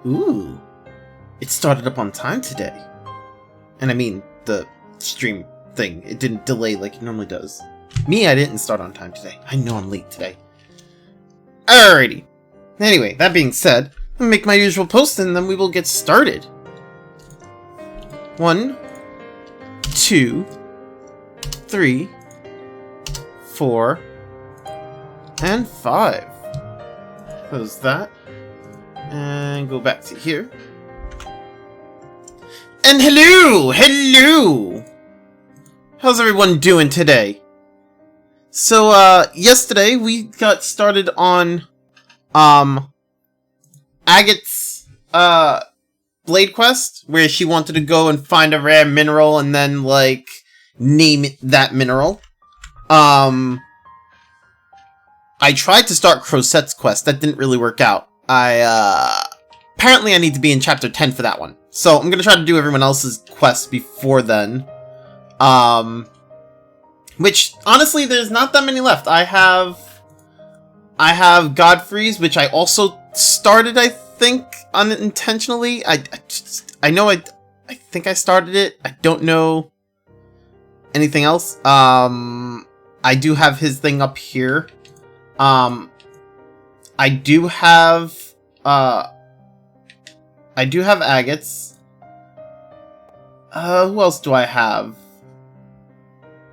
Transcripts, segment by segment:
Ooh. It started up on time today. And I mean, the stream thing. It didn't delay like it normally does. Me, I didn't start on time today. I know I'm late today. Alrighty. Anyway, that being said, I'll make my usual post and then we will get started. 1, 2, 3, 4, and 5. Close that. And go back to here. And hello! Hello! How's everyone doing today? So, yesterday we got started on, Agate's, Blade Quest, where she wanted to go and find a rare mineral and then, like, name it that mineral. I tried to start Crosette's quest. That didn't really work out. Apparently I need to be in chapter 10 for that one. So I'm gonna try to do everyone else's quests before then. Which, honestly, there's not that many left. I have Godfrey's, which I also started, I think, unintentionally. I think I started it. I don't know anything else. I do have his thing up here. I do have Agate's. Who else do I have?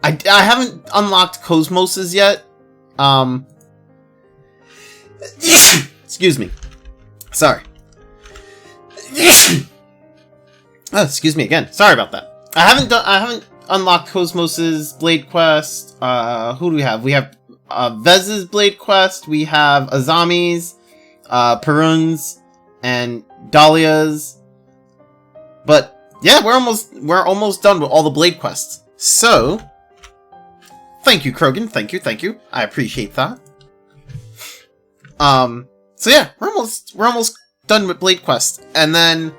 I haven't unlocked Cosmos's yet. Excuse me. Sorry. Oh, excuse me again. Sorry about that. I haven't unlocked Cosmos's Blade Quest. Who do we have? We have Vez's Blade Quest. We have Azami's, Perun's, and Dahlia's. But yeah, we're almost done with all the Blade Quests. So thank you, Krogan. Thank you. I appreciate that. So yeah, we're almost done with Blade Quest, and then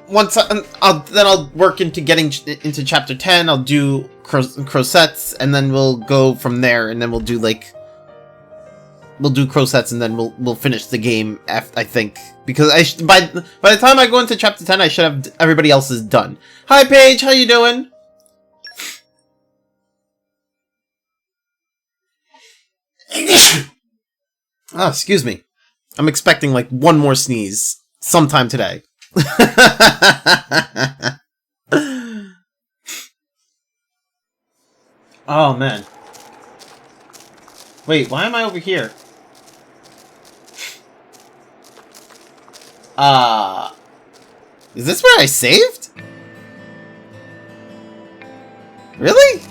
once I'll work into getting into chapter 10. I'll do Crosette's, and then we'll go from there, and then we'll do Crosette's, and then we'll finish the game. I think, because by the time I go into chapter 10, I should have everybody else's done. Hi, Paige. How you doing? Oh, excuse me. I'm expecting like one more sneeze sometime today. Oh, man. Wait, why am I over here? Is this where I saved? Really?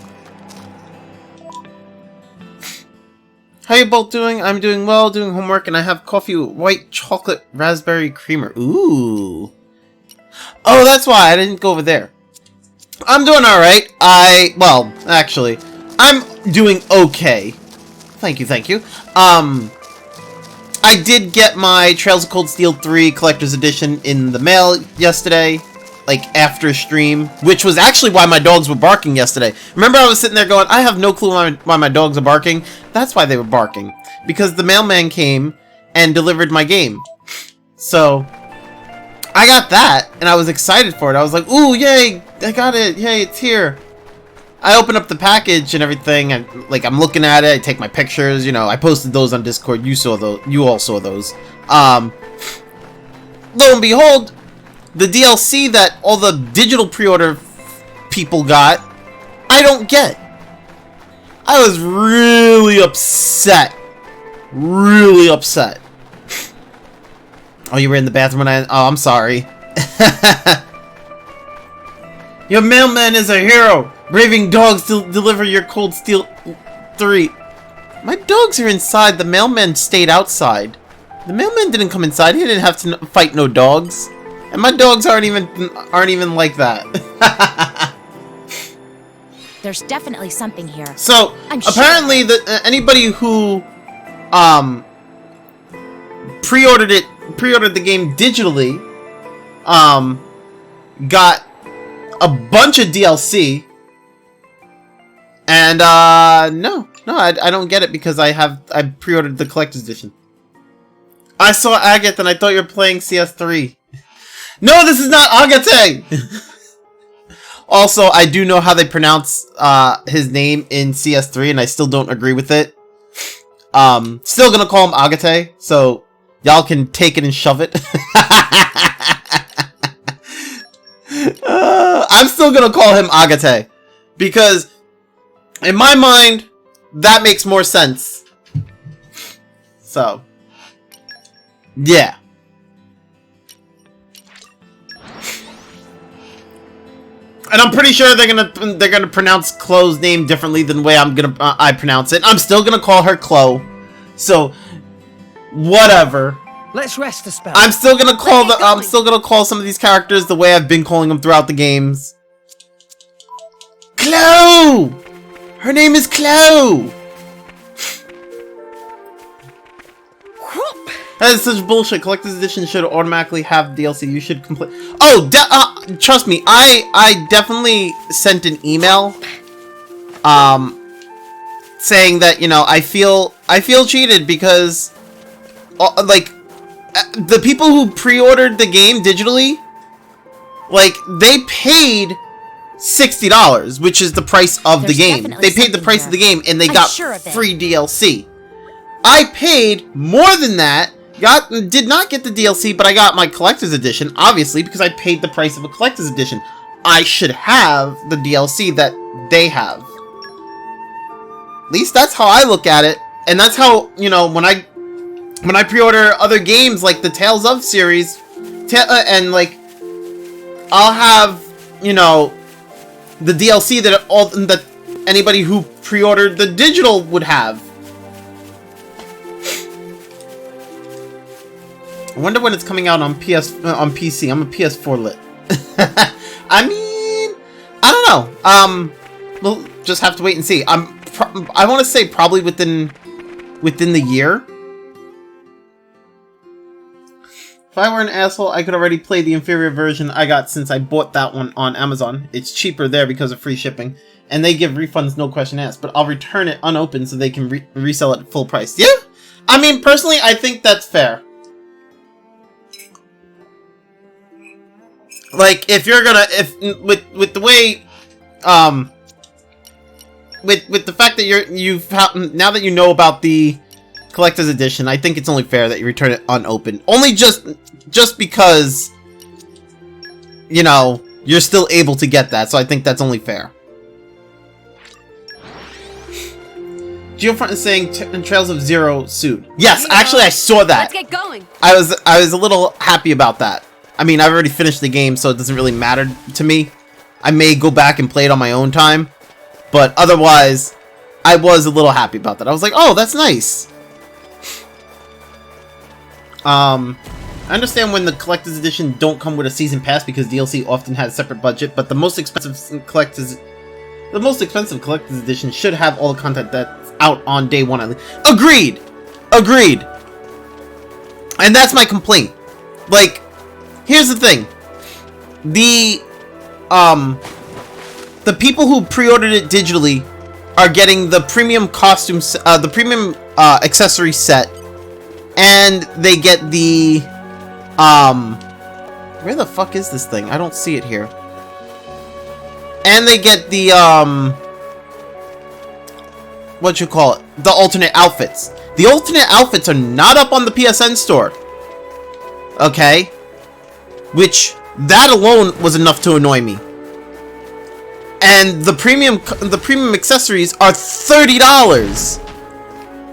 How you both doing? I'm doing well, doing homework, and I have coffee with white chocolate raspberry creamer. Ooh. Oh, that's why I didn't go over there. I'm doing alright. Well, actually, I'm doing okay. Thank you. I did get my Trails of Cold Steel 3 Collector's Edition in the mail yesterday, like after stream, which was actually why my dogs were barking yesterday. Remember, I was sitting there going, I have no clue why my dogs are barking. That's why they were barking, because the mailman came and delivered my game. So I got that, and I was excited for it. I was like, ooh, yay, I got it, yay, it's here. I open up the package and everything, and like I'm looking at it, I take my pictures, you know, I posted those on Discord, you all saw those. Lo and behold, the DLC that all the digital pre-order people got, I don't get. I was really upset. Really upset. Oh, you were in the bathroom when oh, I'm sorry. Your mailman is a hero, braving dogs to deliver your Cold Steel 3. My dogs are inside. The mailman stayed outside. The mailman didn't come inside. He didn't have to fight no dogs. And my dogs aren't even like that. There's definitely something here. So apparently, anybody who pre-ordered the game digitally, got a bunch of DLC. And no, I don't get it because I pre-ordered the collector's edition. I saw Agate and I thought you were playing CS3. No, this is not Agate! Also, I do know how they pronounce his name in CS3 and I still don't agree with it. Still gonna call him Agate, so y'all can take it and shove it. I'm still gonna call him Agate. Because, in my mind, that makes more sense. So, yeah. And I'm pretty sure they're gonna pronounce Chloe's name differently than the way I pronounce it. I'm still gonna call her Chloe. So, whatever. Let's rest a spell. I'm still gonna call some of these characters the way I've been calling them throughout the games. Chloe! Her name is Chloe! That is such bullshit. Collector's Edition should automatically have DLC. You should complete. Oh, trust me. I definitely sent an email, saying that, you know, I feel cheated because, like, the people who pre-ordered the game digitally, like, they paid $60, which is the price of the game. They paid the price of the game and they got free DLC. I paid more than that. Did not get the DLC, but I got my collector's edition, obviously, because I paid the price of a collector's edition. I should have the DLC that they have. At least that's how I look at it. And that's how, you know, when I pre-order other games like the Tales of series, and like, I'll have, you know, the DLC that anybody who pre-ordered the digital would have. I wonder when it's coming out on PC. I'm a PS4 lit. I mean, I don't know. We'll just have to wait and see. I want to say probably within the year. If I were an asshole, I could already play the inferior version I got since I bought that one on Amazon. It's cheaper there because of free shipping. And they give refunds, no question asked. But I'll return it unopened so they can resell it at full price. Yeah? I mean, personally, I think that's fair. Like, if you're gonna, with the way, with the fact that now that you know about the collector's edition, I think it's only fair that you return it unopened. Only just because, you know, you're still able to get that, so I think that's only fair. Geofront is saying Trails of Zero sued. Yes, actually I saw that. Let's get going. I was a little happy about that. I mean, I've already finished the game, so it doesn't really matter to me. I may go back and play it on my own time, but otherwise, I was a little happy about that. I was like, oh, that's nice. I understand when the collector's edition don't come with a season pass because DLC often has a separate budget, but the most expensive collector's edition should have all the content that's out on day one. Agreed! Agreed! And that's my complaint. Like, here's the thing. The people who pre-ordered it digitally are getting the premium costumes, the premium accessory set, and they get the where the fuck is this thing? I don't see it here. And they get the what you call it? The alternate outfits. The alternate outfits are not up on the PSN store. Okay? Which, that alone was enough to annoy me. And the premium accessories are $30.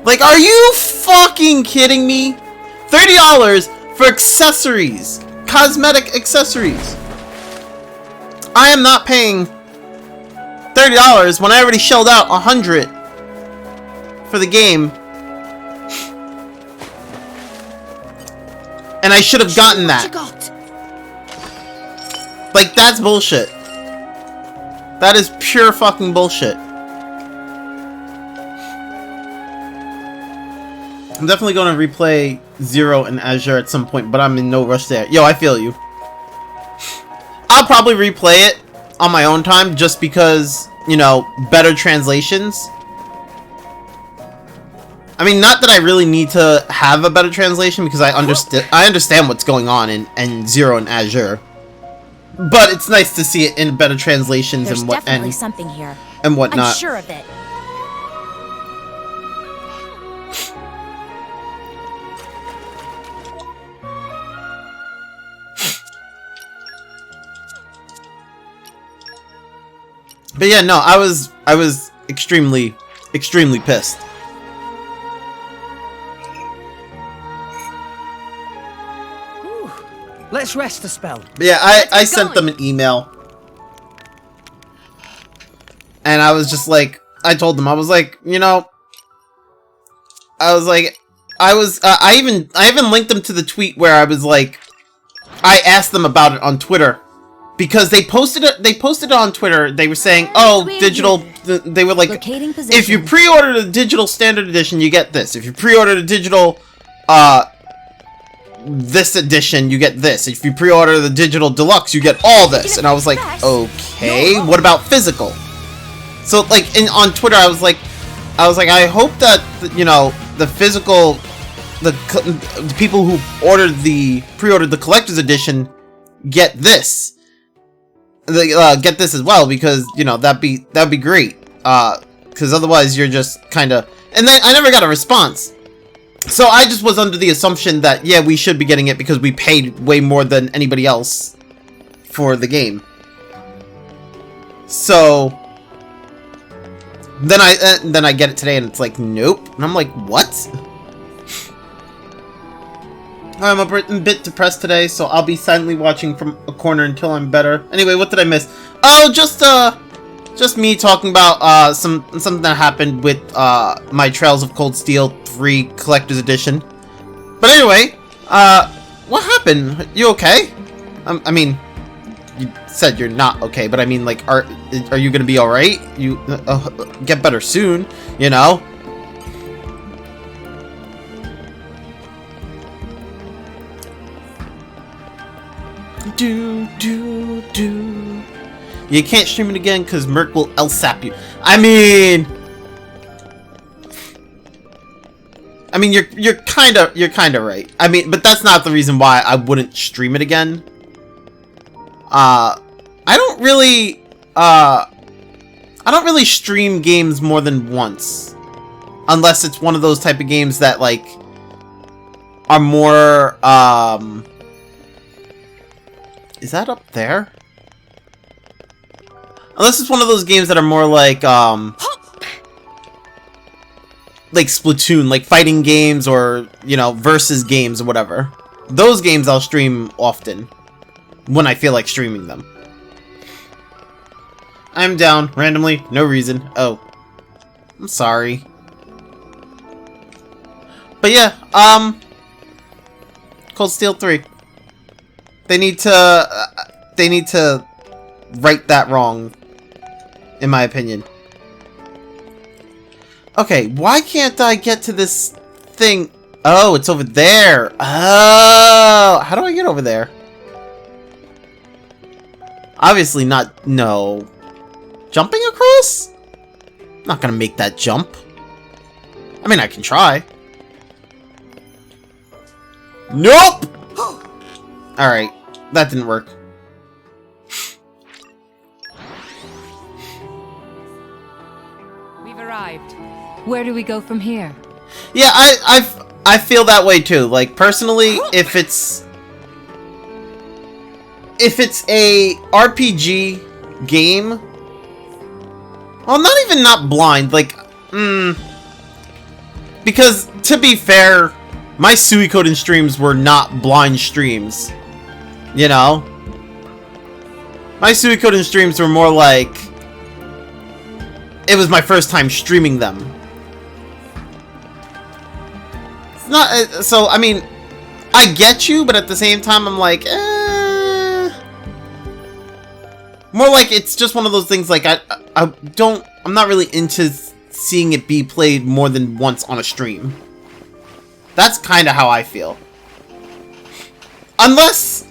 Like, are you fucking kidding me? $30 for accessories, cosmetic accessories. I am not paying $30 when I already shelled out $100 for the game. And I should have gotten that. Like, that's bullshit. That is pure fucking bullshit. I'm definitely going to replay Zero and Azure at some point, but I'm in no rush there. Yo, I feel you. I'll probably replay it on my own time just because, you know, better translations. I mean, not that I really need to have a better translation because I understand what's going on in Zero and Azure. But it's nice to see it in better translations There's and what definitely something here. and whatnot. I'm sure of it. But yeah, no, I was extremely pissed. Let's rest a spell. But yeah, I sent them an email. And I was just like, I told them, I was like, you know, I even linked them to the tweet where I was like, I asked them about it on Twitter. Because they posted it on Twitter. They were saying, "Oh, digital." They were like, "If you pre-order the digital standard edition, you get this. If you pre-order the digital, this edition, you get this. If you pre-order the digital deluxe, you get all this." And I was like, "Okay, what about physical?" So, like, on Twitter, I was like, I hope that you know the physical, the people who pre-ordered the collector's edition get this. Get this as well, because you know that'd be great. Because otherwise you're just kind of, and then I never got a response. So I just was under the assumption that yeah, we should be getting it because we paid way more than anybody else for the game. So then I get it today and it's like nope, and I'm like what? I'm a bit depressed today, so I'll be silently watching from a corner until I'm better. Anyway, what did I miss? Oh, just me talking about something that happened with my Trails of Cold Steel 3 Collector's Edition. But anyway, what happened? You okay? I mean, you said you're not okay, but I mean, like, are you gonna be all right? You get better soon, you know. Do. You can't stream it again because Merc will LSAP you. I mean, you're kind of right. I mean, but that's not the reason why I wouldn't stream it again. I don't really stream games more than once, unless it's one of those type of games that like are more Is that up there? Unless it's one of those games that are more like Splatoon, like fighting games or, you know, versus games or whatever. Those games I'll stream often when I feel like streaming them. I'm down randomly, no reason. Oh, I'm sorry. But yeah, Cold Steel 3. They need to right that wrong, in my opinion. Okay, why can't I get to this thing? Oh, it's over there. Oh, how do I get over there? Obviously not. No. Jumping across? I'm not gonna make that jump. I mean, I can try. Nope! Alright, that didn't work. We've arrived. Where do we go from here? Yeah, I feel that way too. Like, personally, if it's a RPG game, well, not blind, like, because, to be fair, my Suikoden streams were not blind streams, you know? My Suikoden streams were more like, it was my first time streaming them. It's not, so, I mean, I get you, but at the same time, I'm like, more like it's just one of those things, like, I'm not really into seeing it be played more than once on a stream. That's kind of how I feel. Unless,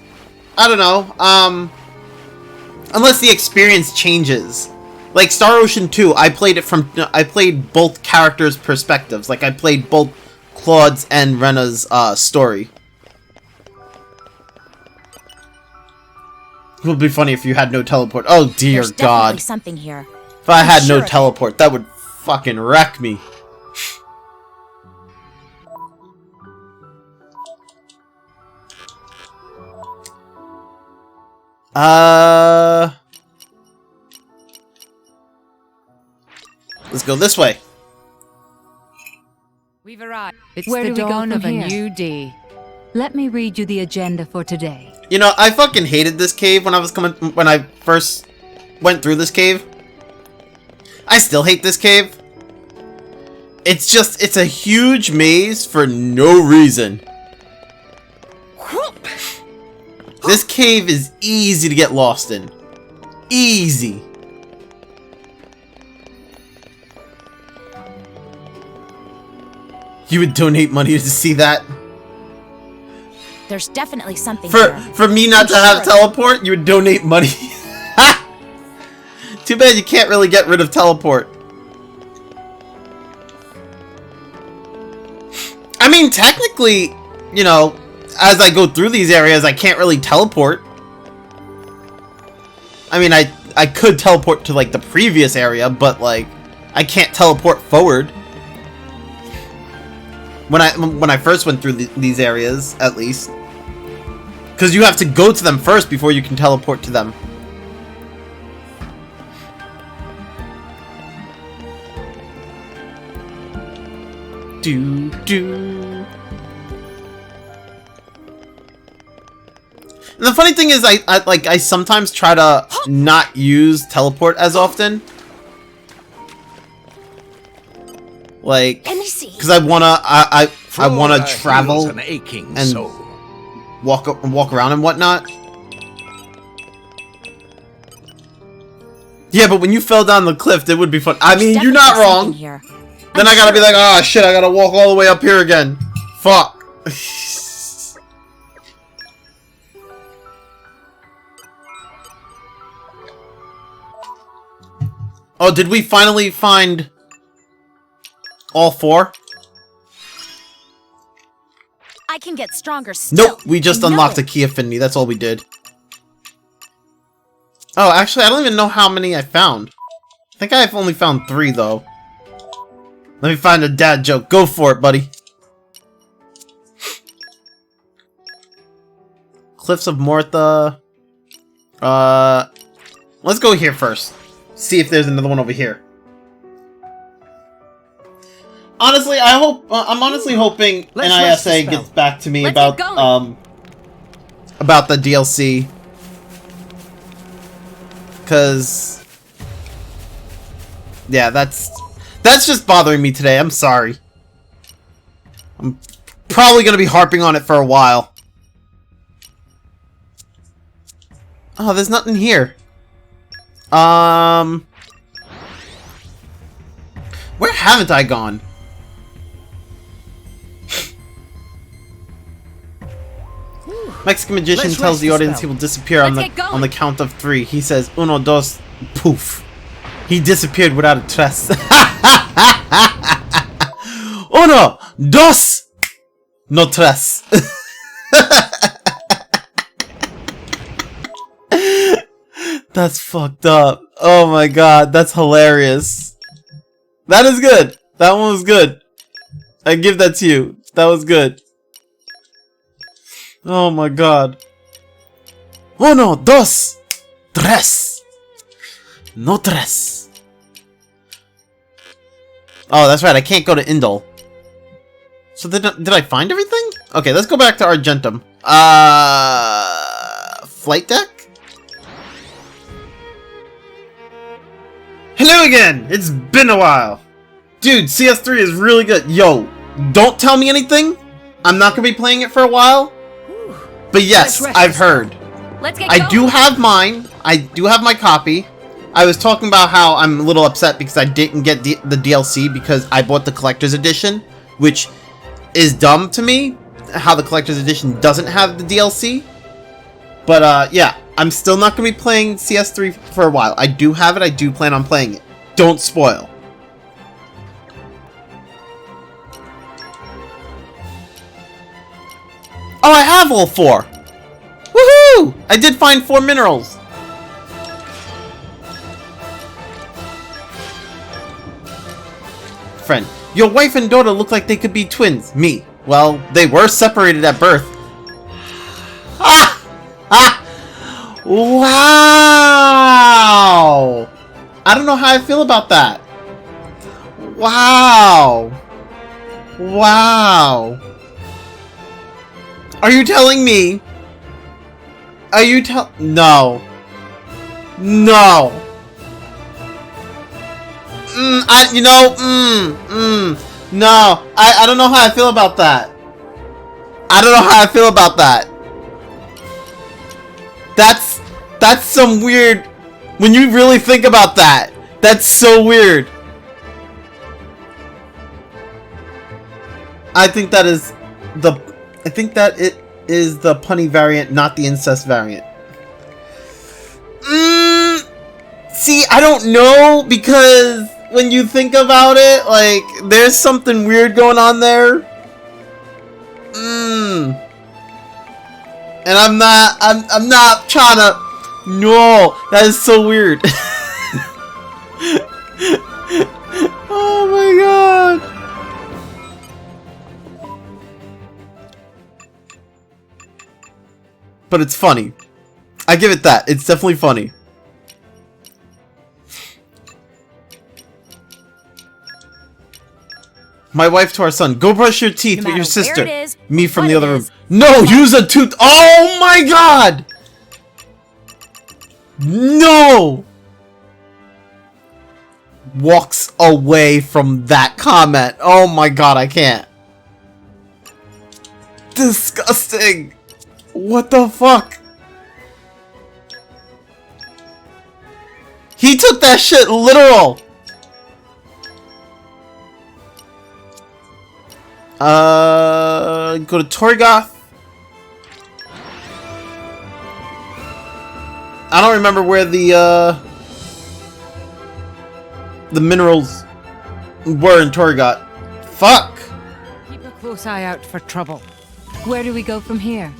I don't know, unless the experience changes. Like Star Ocean 2, I played both characters' perspectives. Like I played both Claude's and Rena's story. It would be funny if you had no teleport. Oh dear There's God! definitely something here. If I had sure no of it. teleport, that would fucking wreck me. Let's go this way. We've arrived. It's Where the do we go dawn of from a here? new day. Let me read you the agenda for today. You know, I fucking hated this cave when I first went through this cave. I still hate this cave. It's a huge maze for no reason. This cave is easy to get lost in. Easy. You would donate money to see that? There's definitely something here. For me not to have teleport, you would donate money. Too bad you can't really get rid of teleport. I mean, technically, you know, as I go through these areas, I can't really teleport. I mean, I could teleport to, like, the previous area, but, like, I can't teleport forward. When I first went through these areas, at least. Because you have to go to them first before you can teleport to them. And the funny thing is, I sometimes try to not use teleport as often. Like, because I wanna travel and walk around and whatnot. Yeah, but when you fell down the cliff, it would be fun. I mean, you're not wrong. Then I gotta be like, oh shit, I gotta walk all the way up here again. Fuck. Oh, did we finally find all four? I can get stronger still. Nope, we just unlocked a key affinity. That's all we did. Oh, actually, I don't even know how many I found. I think I've only found 3, though. Let me find a dad joke. Go for it, buddy. Cliffs of Mortha. Let's go here first. See if there's another one over here. Honestly, I'm honestly hoping NISA gets back to me about the DLC. Cause yeah, that's just bothering me today. I'm sorry. I'm probably gonna be harping on it for a while. Oh, there's nothing here. Where haven't I gone? Mexican magician tells the audience he will disappear on the count of 3. He says, uno, dos, poof. He disappeared without a trace. Uno, dos, no trace. That's fucked up. Oh my god, that's hilarious. That is good. That one was good. I give that to you. That was good. Oh my god. Uno, dos, tres. No tres. Oh, that's right. I can't go to Indol. So did I find everything? Okay, let's go back to Argentum. Flight deck? Hello again! It's been a while! Dude, CS3 is really good. Yo, don't tell me anything. I'm not gonna be playing it for a while. But yes, I've heard. I do have mine. I do have my copy. I was talking about how I'm a little upset because I didn't get the DLC because I bought the collector's edition, which is dumb to me, how the collector's edition doesn't have the DLC. But, yeah. I'm still not going to be playing CS3 for a while. I do have it. I do plan on playing it. Don't spoil. Oh, I have all 4. Woohoo! I did find 4 minerals. Friend, your wife and daughter look like they could be twins. Me. Well, they were separated at birth. Ah! Ah! Wow! I don't know how I feel about that. Wow! Wow! Are you telling me? Are you No. No. No. I don't know how I feel about that. I don't know how I feel about that. That's some weird... When you really think about that, that's so weird. I think that is the... I think that it is the punny variant, not the incest variant. See, I don't know, because when you think about it, like, there's something weird going on there. And I'm not trying to... No, that is so weird. Oh my god. But it's funny. I give it that. It's definitely funny. My wife to our son. Go brush your teeth with your sister. Me from the other room. No, use a tooth. Oh my god! No! Walks away from that comment. Oh my god, I can't. Disgusting. What the fuck? He took that shit literal. Go to Torgoth. I don't remember where the minerals were in Torgoth. Fuck. Keep a close eye out for trouble. Where do we go from here?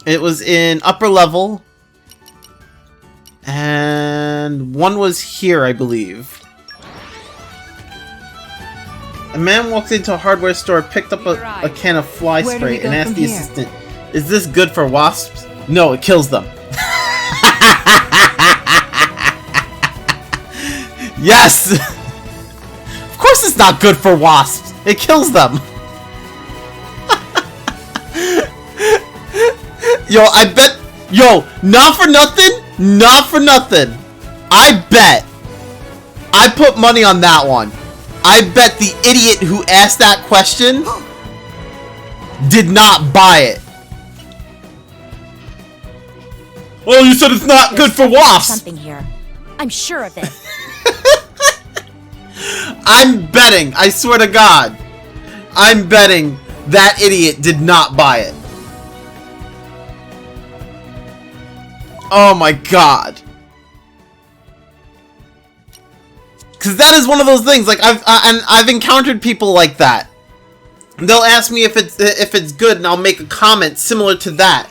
It was in upper level. And one was here, I believe. A man walked into a hardware store, picked up a can of fly spray, and asked the assistant, "Is this good for wasps?" No, it kills them. Yes! Of course it's not good for wasps. It kills them. Yo, I bet... Yo, not for nothing. Not for nothing. I bet. I put money on that one. I bet the idiot who asked that question did not buy it. Well, you said it's not good for wasps. Something here. I'm sure of it. I'm betting, I swear to God, I'm betting that idiot did not buy it. Oh my god. Because that is one of those things, like, I've encountered people like that. They'll ask me if it's good, and I'll make a comment similar to that.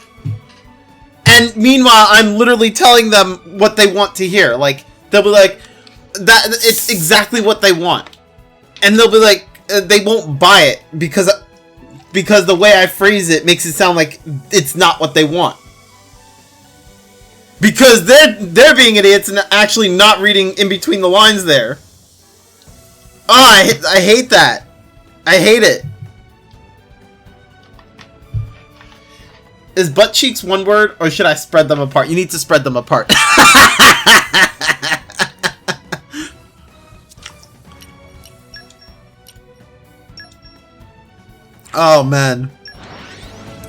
And meanwhile, I'm literally telling them what they want to hear. Like, they'll be like, that it's exactly what they want. And they'll be like, they won't buy it because the way I phrase it makes it sound like it's not what they want. Because they're being idiots and actually not reading in between the lines there. Oh, I hate that. I hate it. Is butt cheeks one word, or should I spread them apart? You need to spread them apart. Oh, man.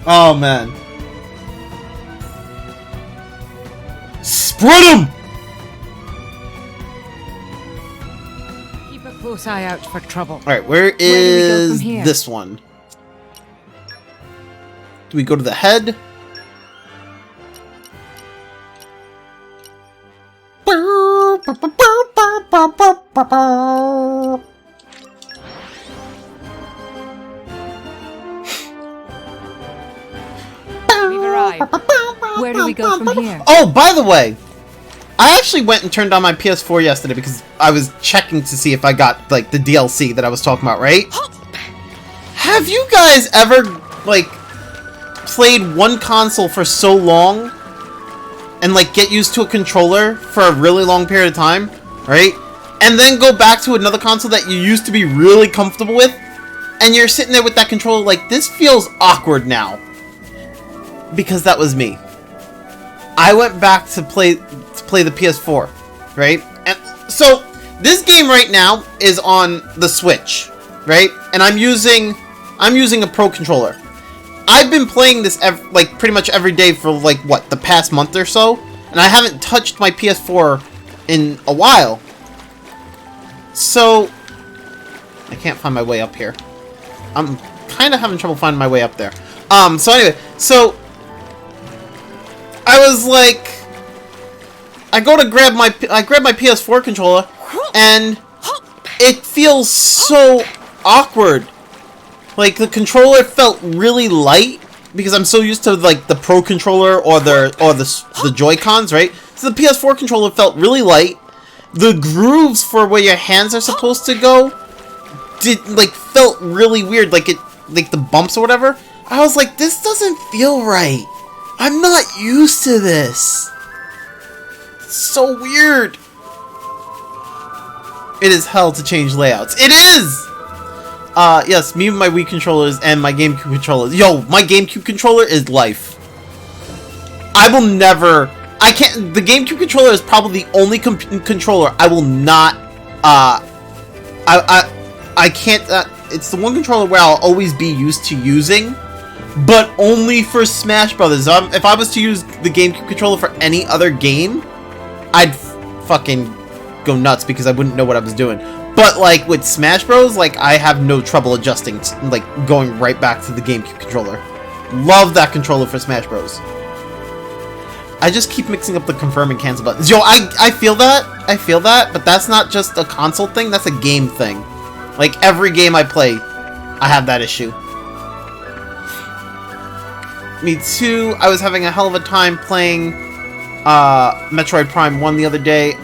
Oh, man. Spread them! Keep a close eye out for trouble. Alright, where is this one? Do we go to the head? We've arrived. Where do we go from here? Oh, by the way, I actually went and turned on my PS4 yesterday because I was checking to see if I got, like, the DLC that I was talking about, right? Have you guys ever, like, played one console for so long and, like, get used to a controller for a really long period of time, right? And then go back to another console that you used to be really comfortable with, and you're sitting there with that controller like, this feels awkward now. Because that was me. I went back to play the PS4, right? And so this game right now is on the Switch, right? And I'm using a Pro controller. I've been playing this like pretty much every day for like what, the past month or so, and I haven't touched my PS4 in a while. So I can't find my way up here. I'm kind of having trouble finding my way up there. So anyway, so I was like, I grab my PS4 controller, and it feels so awkward. Like, the controller felt really light because I'm so used to like the Pro controller or the Joy-Cons, right? So the PS4 controller felt really light. The grooves for where your hands are supposed to go felt really weird, like the bumps or whatever. I was like, this doesn't feel right. I'm not used to this. It's so weird. It is hell to change layouts. It is! Yes, me and my Wii controllers and my GameCube controllers. Yo, my GameCube controller is life. I will never... the GameCube controller is probably the only controller I will not... I can't... it's the one controller where I'll always be used to using, but only for Smash Brothers. If I was to use the GameCube controller for any other game, I'd fucking go nuts because I wouldn't know what I was doing. But like with Smash Bros, like I have no trouble adjusting, like going right back to the GameCube controller. Love that controller for Smash Bros. I just keep mixing up the confirm and cancel buttons. Yo, I feel that, but that's not just a console thing, that's a game thing. Like every game I play, I have that issue. Me too. I was having a hell of a time playing Metroid Prime 1 the other day.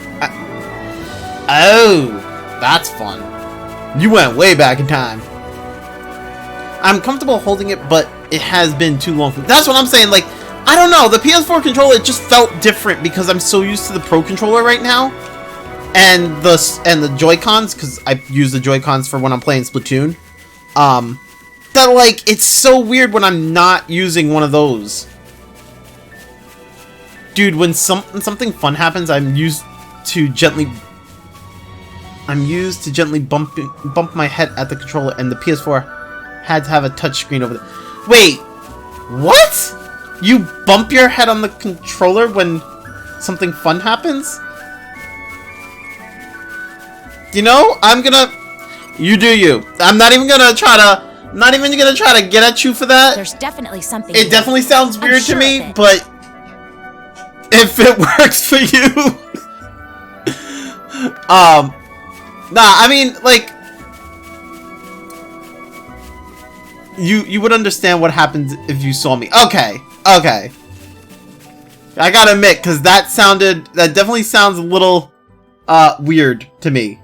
Oh, that's fun. You went way back in time. I'm comfortable holding it, but it has been too long. That's what I'm saying. Like, I don't know. The PS4 controller, it just felt different because I'm so used to the Pro controller right now, and the Joy-Cons, because I use the Joy-Cons for when I'm playing Splatoon. That like it's so weird when I'm not using one of those. Dude, when something fun happens, I'm used to gently bump my head at the controller, and the PS4 had to have a touchscreen over there. Wait, what? You bump your head on the controller when something fun happens? You know, you do you. I'm not even gonna try to get at you for that. There's definitely something. It definitely sounds weird to me, it. but if it works for you, nah. I mean, like, you would understand what happens if you saw me. Okay. I gotta admit, because that definitely sounds a little weird to me.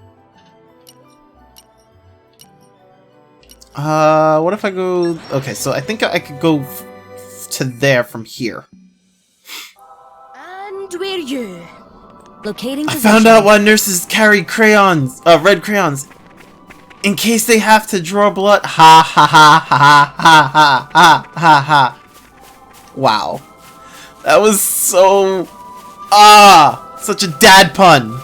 What if I go... Okay, so I think I could go to there from here. And where you? Locating I position. found out why nurses carry crayons, red crayons, in case they have to draw blood. Ha ha ha ha ha ha ha ha ha. Wow. That was so... such a dad pun.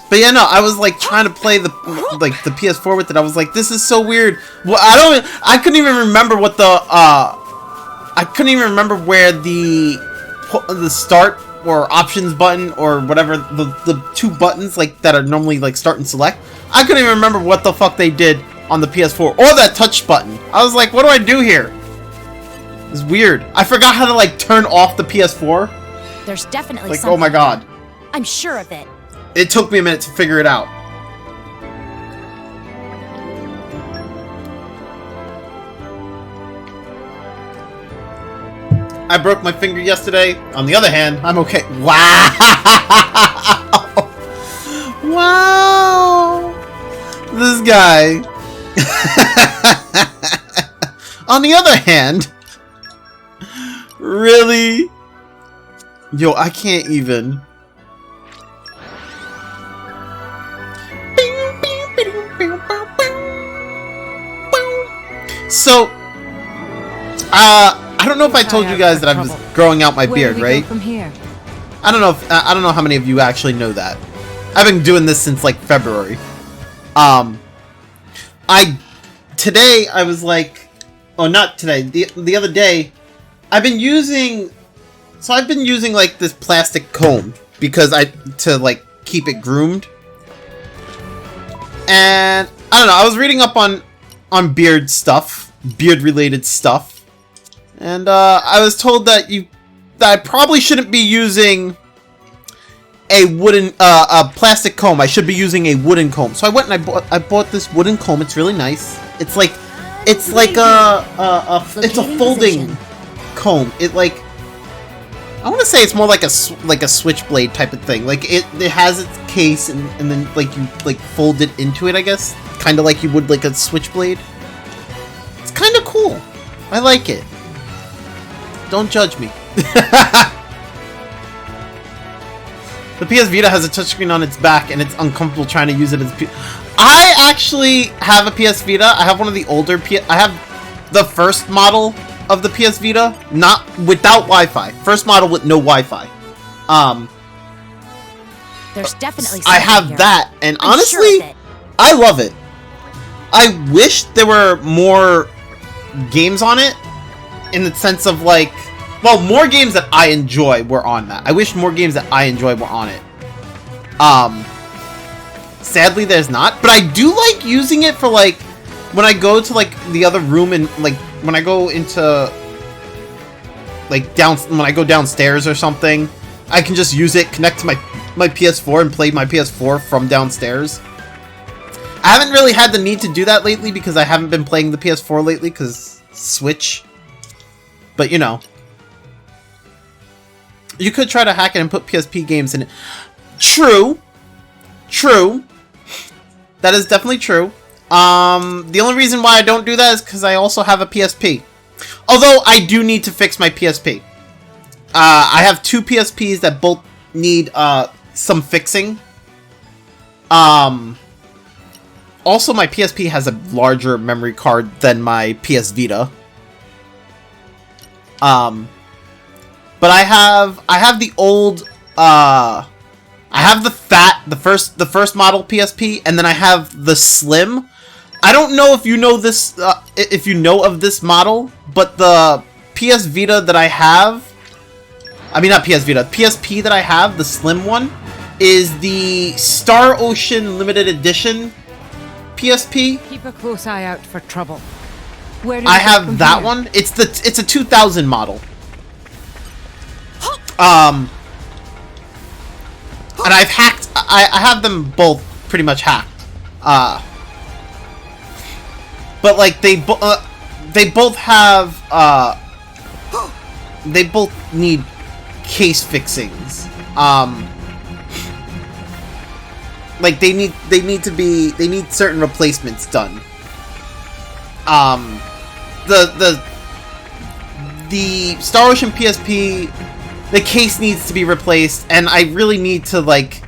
But yeah, no, I was like trying to play the PS4 with it. I was like, this is so weird. Well, I couldn't even remember what I couldn't even remember where the start or options button or whatever, the two buttons like that are normally like start and select. I couldn't even remember what the fuck they did on the PS4 or that touch button. I was like, what do I do here? It's weird. I forgot how to like turn off the PS4. There's definitely Like, something. oh my god. I'm sure of it. It took me a minute to figure it out. I broke my finger yesterday. On the other hand, I'm okay. Wow! Wow! This guy. On the other hand, really? Yo, I can't even. So, I don't know if I told you guys that I was growing out my beard, right? From here? I don't know if I don't know how many of you actually know that. I've been doing this since like February. Today I was like, oh, not today. The other day, I've been using like this plastic comb because to like keep it groomed. And I don't know. I was reading up on beard stuff, beard related stuff, and I was told that I probably shouldn't be using a wooden a plastic comb. I should be using a wooden comb. So I went and I bought this wooden comb. It's really nice. It's like it's a folding comb. It like, I want to say it's more like a switchblade type of thing. Like it has its case and then like you like fold it into it, I guess, kind of like you would like a switchblade. It's kind of cool. I like it. Don't judge me. The PS Vita has a touchscreen on its back, and it's uncomfortable trying to use it as I actually have a PS Vita. I have one of the older I have the first model of the PS Vita, not without Wi-Fi. First model with no Wi-Fi. There's definitely something I have here. that, and I'm honestly, sure of it. I love it. I wish there were more games on it, in the sense of like, well, more games that I enjoy were on that. I wish more games that I enjoy were on it. Sadly, there's not, but I do like using it for like when I go to like the other room and like when I go into like when I go downstairs or something, I can just use it, connect to my PS4 and play my PS4 from downstairs. I haven't really had the need to do that lately because I haven't been playing the PS4 lately because Switch. But you know, you could try to hack it and put PSP games in it. True. That is definitely true. The only reason why I don't do that is because I also have a PSP. Although I do need to fix my PSP. I have two PSPs that both need some fixing. Also, my PSP has a larger memory card than my PS Vita. But I have the old I have the first model PSP, and then I have the Slim. I don't know if you know this if you know of this model, but the PS Vita that I have, I mean not PS Vita, PSP that I have, the Slim one, is the Star Ocean Limited Edition PSP. Keep a close eye out for trouble. Where do I we go have from that here? one. It's a 2000 model. And I've hacked. I have them both pretty much hacked. But like they both have they both need case fixings. Like they need certain replacements done. The Star Ocean PSP, the case needs to be replaced, and I really need to like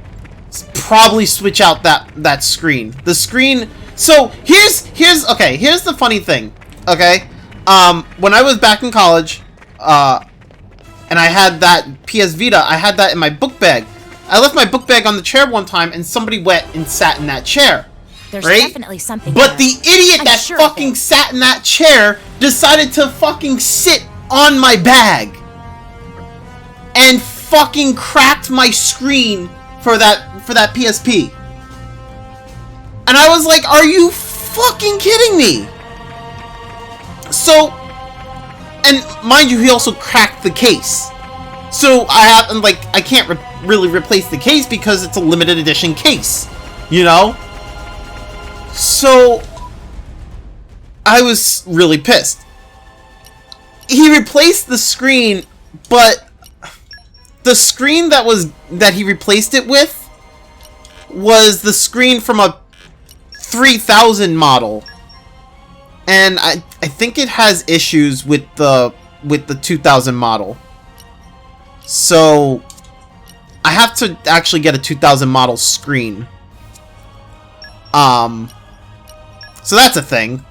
probably switch out that screen. The screen. So here's the funny thing. Okay, when I was back in college, and I had that PS Vita, I had that in my book bag. I left my book bag on the chair one time, and somebody went and sat in that chair. There's right? definitely something But here. the idiot I'm that sure of fucking it. sat in that chair decided to fucking sit on my bag and fucking cracked my screen for that PSP. And I was like, are you fucking kidding me? So, and mind you, he also cracked the case. So I can't really replace the case because it's a limited edition case, you know? So I was really pissed. He replaced the screen, but the screen that he replaced it with was the screen from a 3000 model. And I think it has issues with the 2000 model. So I have to actually get a 2000 model screen. So that's a thing.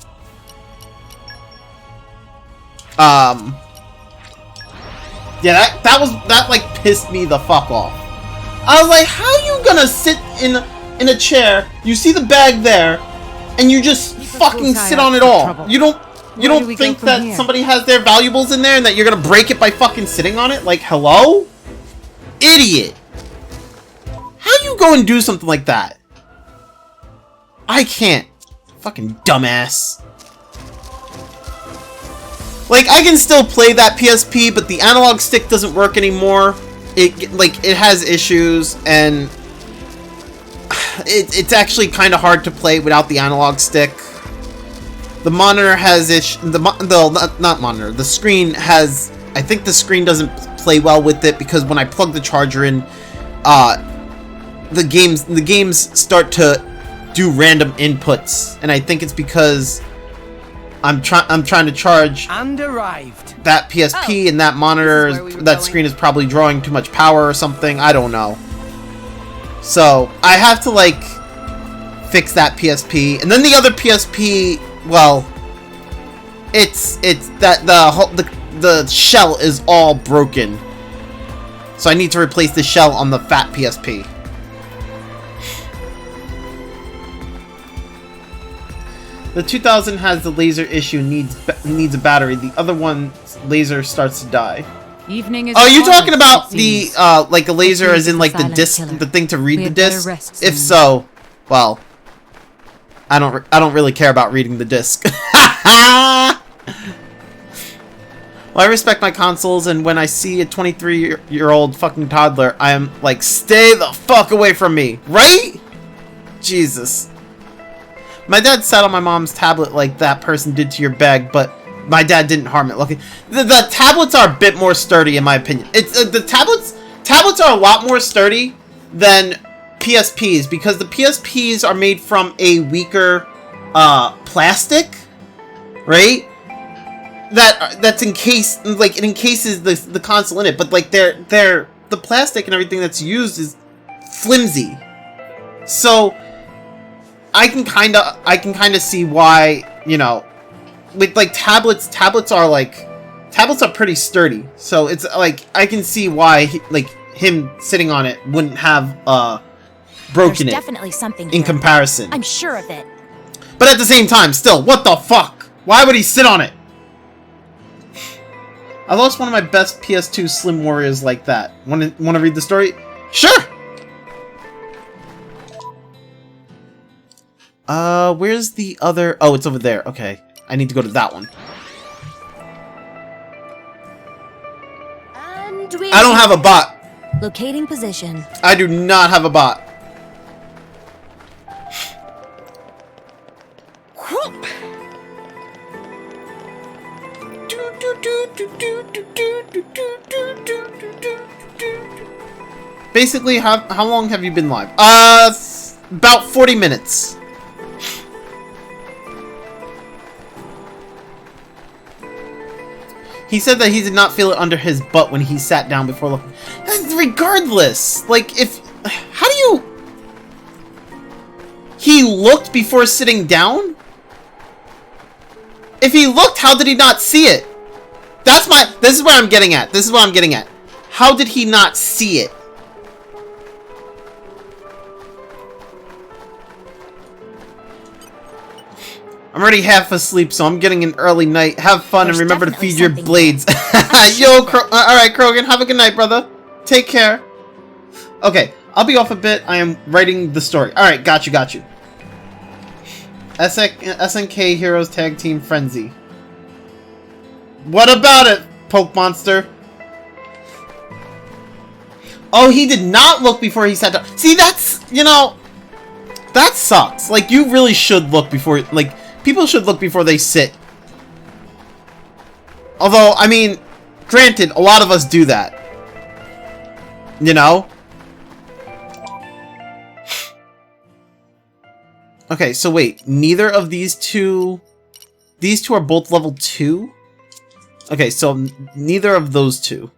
Yeah, that like pissed me the fuck off. I was like, how you gonna sit in a chair, you see the bag there, and you just fucking sit on it all? You don't think that somebody has their valuables in there and that you're gonna break it by fucking sitting on it? Like, hello? Idiot! How you go and do something like that? I can't. Fucking dumbass. Like, I can still play that PSP, but the analog stick doesn't work anymore. It has issues, and it's actually kind of hard to play without the analog stick. The monitor has not monitor. The screen has. I think the screen doesn't play well with it because when I plug the charger in, the games start to do random inputs, and I think it's because I'm trying to charge that PSP, and that monitor, that screen is probably drawing too much power or something. I don't know. So I have to like fix that PSP, and then the other PSP. Well, it's that the shell is all broken, so I need to replace the shell on the fat PSP. The 2000 has the laser issue, needs a battery. The other one's laser starts to die. Evening is. Oh, you talking about the like a laser as in like the disc, the thing to read the disc? If so, well, I don't really care about reading the disc. Well, I respect my consoles, and when I see a 23-year-old fucking toddler, I am like, stay the fuck away from me, right? Jesus. My dad sat on my mom's tablet like that person did to your bag, but my dad didn't harm it. Look, the tablets are a bit more sturdy, in my opinion. It's the tablets are a lot more sturdy than PSPs because the PSPs are made from a weaker plastic, right? That's encased, like it encases the console in it, but like the plastic and everything that's used is flimsy. So I can kind of see why, you know, with like tablets are pretty sturdy. So it's like I can see why him sitting on it wouldn't have broken There's it. Definitely something in here. comparison. I'm sure of it. But at the same time, still, what the fuck? Why would he sit on it? I lost one of my best PS2 Slim Warriors like that. Want to read the story? Sure. Where's the other? Oh, it's over there. Okay, I need to go to that one. And I don't have a bot. Locating position. I do not have a bot. Basically, how long have you been live? About 40 minutes. He said that he did not feel it under his butt when he sat down before looking. Regardless, like how do you? He looked before sitting down? If he looked, how did he not see it? This is what I'm getting at. This is what I'm getting at. How did he not see it? I'm already half asleep, so I'm getting an early night. Have fun and remember to feed your blades. Yo, alright, Krogan, have a good night, brother. Take care. Okay, I'll be off a bit. I am writing the story. Alright, got you. SNK Heroes Tag Team Frenzy. What about it, Poke Monster? Oh, he did not look before he sat down. See, that's, you know, that sucks. Like, you really should look before, like, people should look before they sit. Although, I mean, granted, a lot of us do that. You know? Okay, so wait, neither of these two are both level 2? Okay, so neither of those two.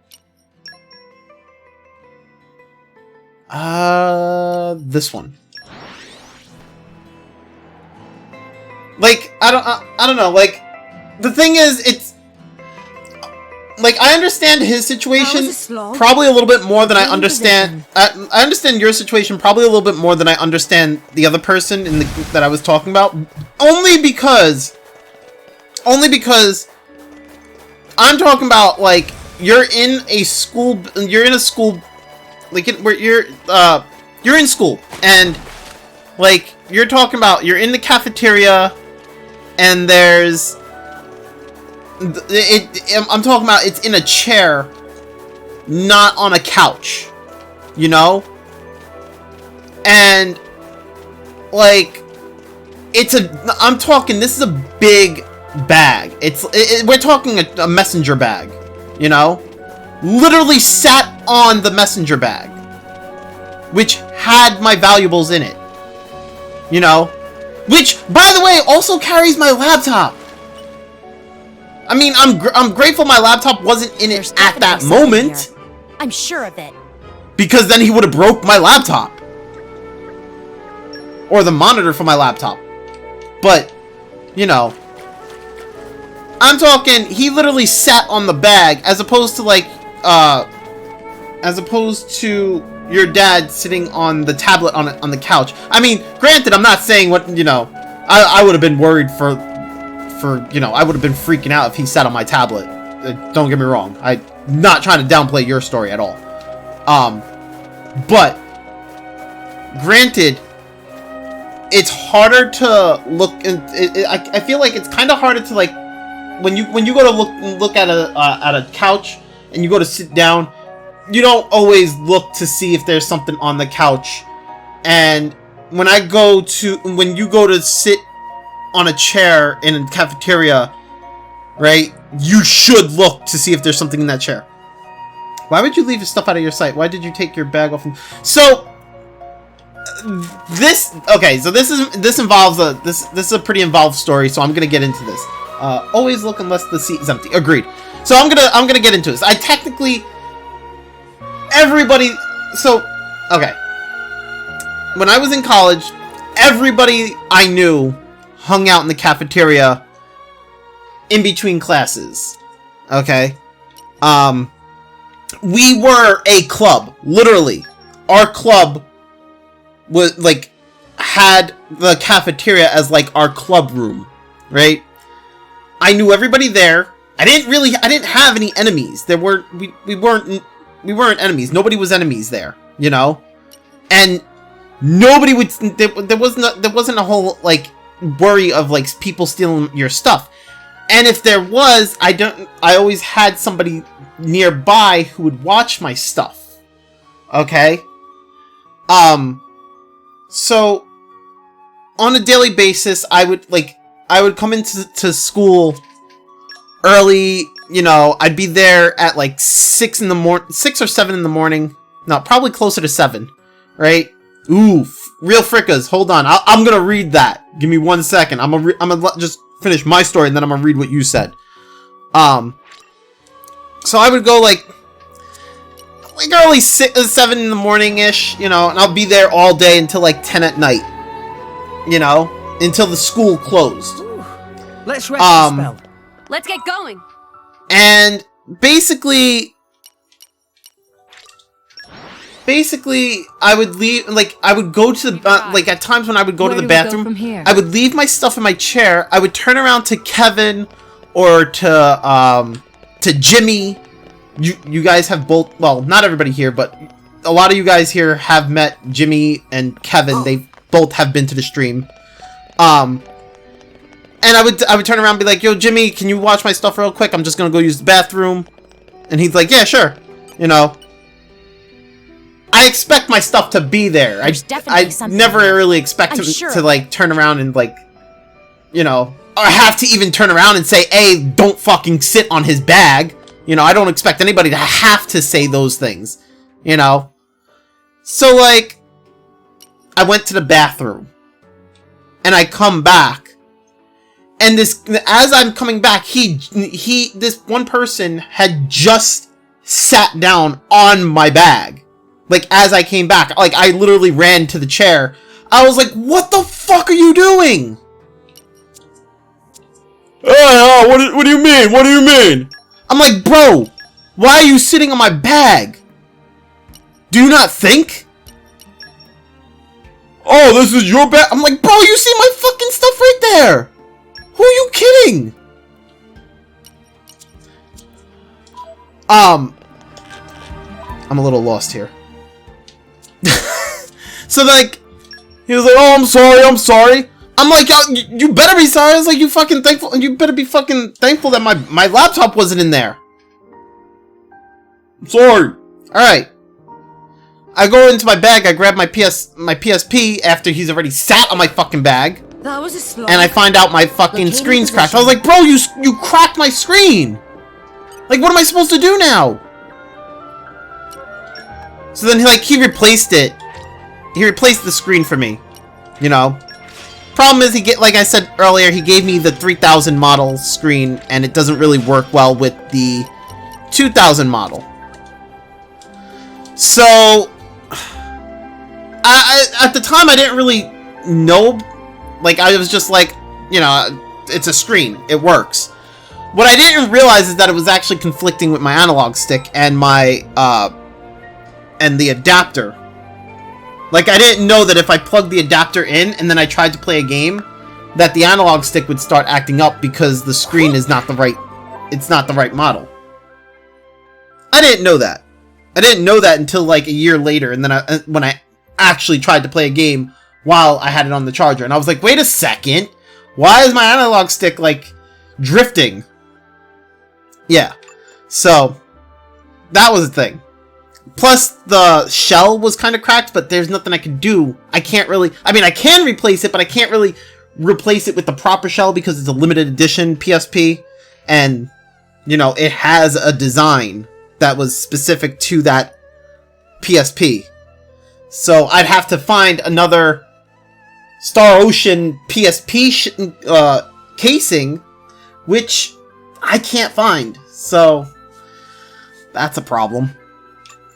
This one. Like, I don't know, like, the thing is, it's, like, I understand his situation probably a little bit more than I understand, I understand your situation probably a little bit more than I understand the other person in the that I was talking about, only because I'm talking about, like, you're in a school, like, where you're in school, and, like, you're talking about, you're in the cafeteria, and there's, I'm talking about, it's in a chair, not on a couch, you know? And, like, I'm talking, this is a big bag. We're talking a messenger bag, you know? Literally sat on the messenger bag, which had my valuables in it, you know? Which, by the way, also carries my laptop. I mean, I'm grateful my laptop wasn't in it at that moment. I'm sure of it. Because then he would have broke my laptop. Or the monitor for my laptop. But, you know, I'm talking, he literally sat on the bag, as opposed to, like, as opposed to your dad sitting on the tablet on the couch. I mean, granted, I'm not saying what, you know, I would have been worried for, you know, I would have been freaking out if he sat on my tablet. Don't get me wrong. I'm not trying to downplay your story at all. But, granted, it's harder to look, I feel like it's kind of harder to, like, when you go to look at a couch and you go to sit down, you don't always look to see if there's something on the couch. And when you go to sit on a chair in a cafeteria, right, you should look to see if there's something in that chair. Why would you leave your stuff out of your sight? Why did you take your bag off? So this involves this is a pretty involved story, so I'm gonna get into this. Always look unless the seat is empty. Agreed. So I'm gonna get into this. Okay. When I was in college, everybody I knew hung out in the cafeteria in between classes. Okay? We were a club. Literally. Our club was, like, had the cafeteria as, like, our club room. Right? I knew everybody there. I didn't have any enemies. We weren't enemies. Nobody was enemies there, you know? And nobody would, there wasn't a whole, like, worry of, like, people stealing your stuff. And if there was, I always had somebody nearby who would watch my stuff. Okay? So on a daily basis, I would come into school early, you know, I'd be there at like 6 or 7 in the morning. No, probably closer to 7, right? Ooh, real frickas. Hold on. I'm gonna read that. Give me 1 second. I'm gonna just finish my story and then I'm gonna read what you said. So I would go like early 7 in the morning-ish, you know, and I'll be there all day until like 10 at night. You know, until the school closed. Ooh, let's rest the spell. Let's get going. And basically, I would leave, like, I would go to the, like, at times when I would go to the bathroom, I would leave my stuff in my chair, I would turn around to Kevin, or to Jimmy. You guys have both, well, not everybody here, but a lot of you guys here have met Jimmy and Kevin. They both have been to the stream. And I would turn around and be like, yo, Jimmy, can you watch my stuff real quick? I'm just gonna go use the bathroom. And he's like, yeah, sure. You know. I expect my stuff to be there. There's I definitely something never there. really expect I'm him sure to of like turn around and like, you know, or have to even turn around and say, "Hey, don't fucking sit on his bag." You know, I don't expect anybody to have to say those things. You know, so like, I went to the bathroom, and I come back, and as I'm coming back, this one person had just sat down on my bag. Like, as I came back, like, I literally ran to the chair. I was like, what the fuck are you doing? What do you mean? What do you mean? I'm like, bro, why are you sitting on my bag? Do you not think? Oh, this is your bag? I'm like, bro, you see my fucking stuff right there. Who are you kidding? I'm a little lost here. So, like, he was like, oh, I'm sorry. I'm like, you better be sorry. I was like, you fucking thankful. You better be fucking thankful that my laptop wasn't in there. I'm sorry. Alright. I go into my bag, I grab my PSP after he's already sat on my fucking bag. That was a slog. And I find out my fucking Locating screen's cracked. I position. was like, bro, you cracked my screen. Like, what am I supposed to do now? So then he replaced it. He replaced the screen for me. You know. Problem is, like I said earlier, he gave me the 3000 model screen, and it doesn't really work well with the 2000 model. So, at the time, I didn't really know. Like, I was just like, you know, it's a screen. It works. What I didn't realize is that it was actually conflicting with my analog stick and my, and the adapter. Like, I didn't know that if I plugged the adapter in and then I tried to play a game, that the analog stick would start acting up because the screen is not the right, it's not the right model. I didn't know that. I didn't know that until like a year later, and then when I actually tried to play a game while I had it on the charger, and I was like, wait a second, why is my analog stick like drifting? Yeah, so that was the thing. Plus, the shell was kind of cracked, but there's nothing I can do. I can't really, I mean, I can replace it, but I can't really replace it with the proper shell because it's a limited edition PSP, and, you know, it has a design that was specific to that PSP. So I'd have to find another Star Ocean PSP casing, which I can't find. So that's a problem.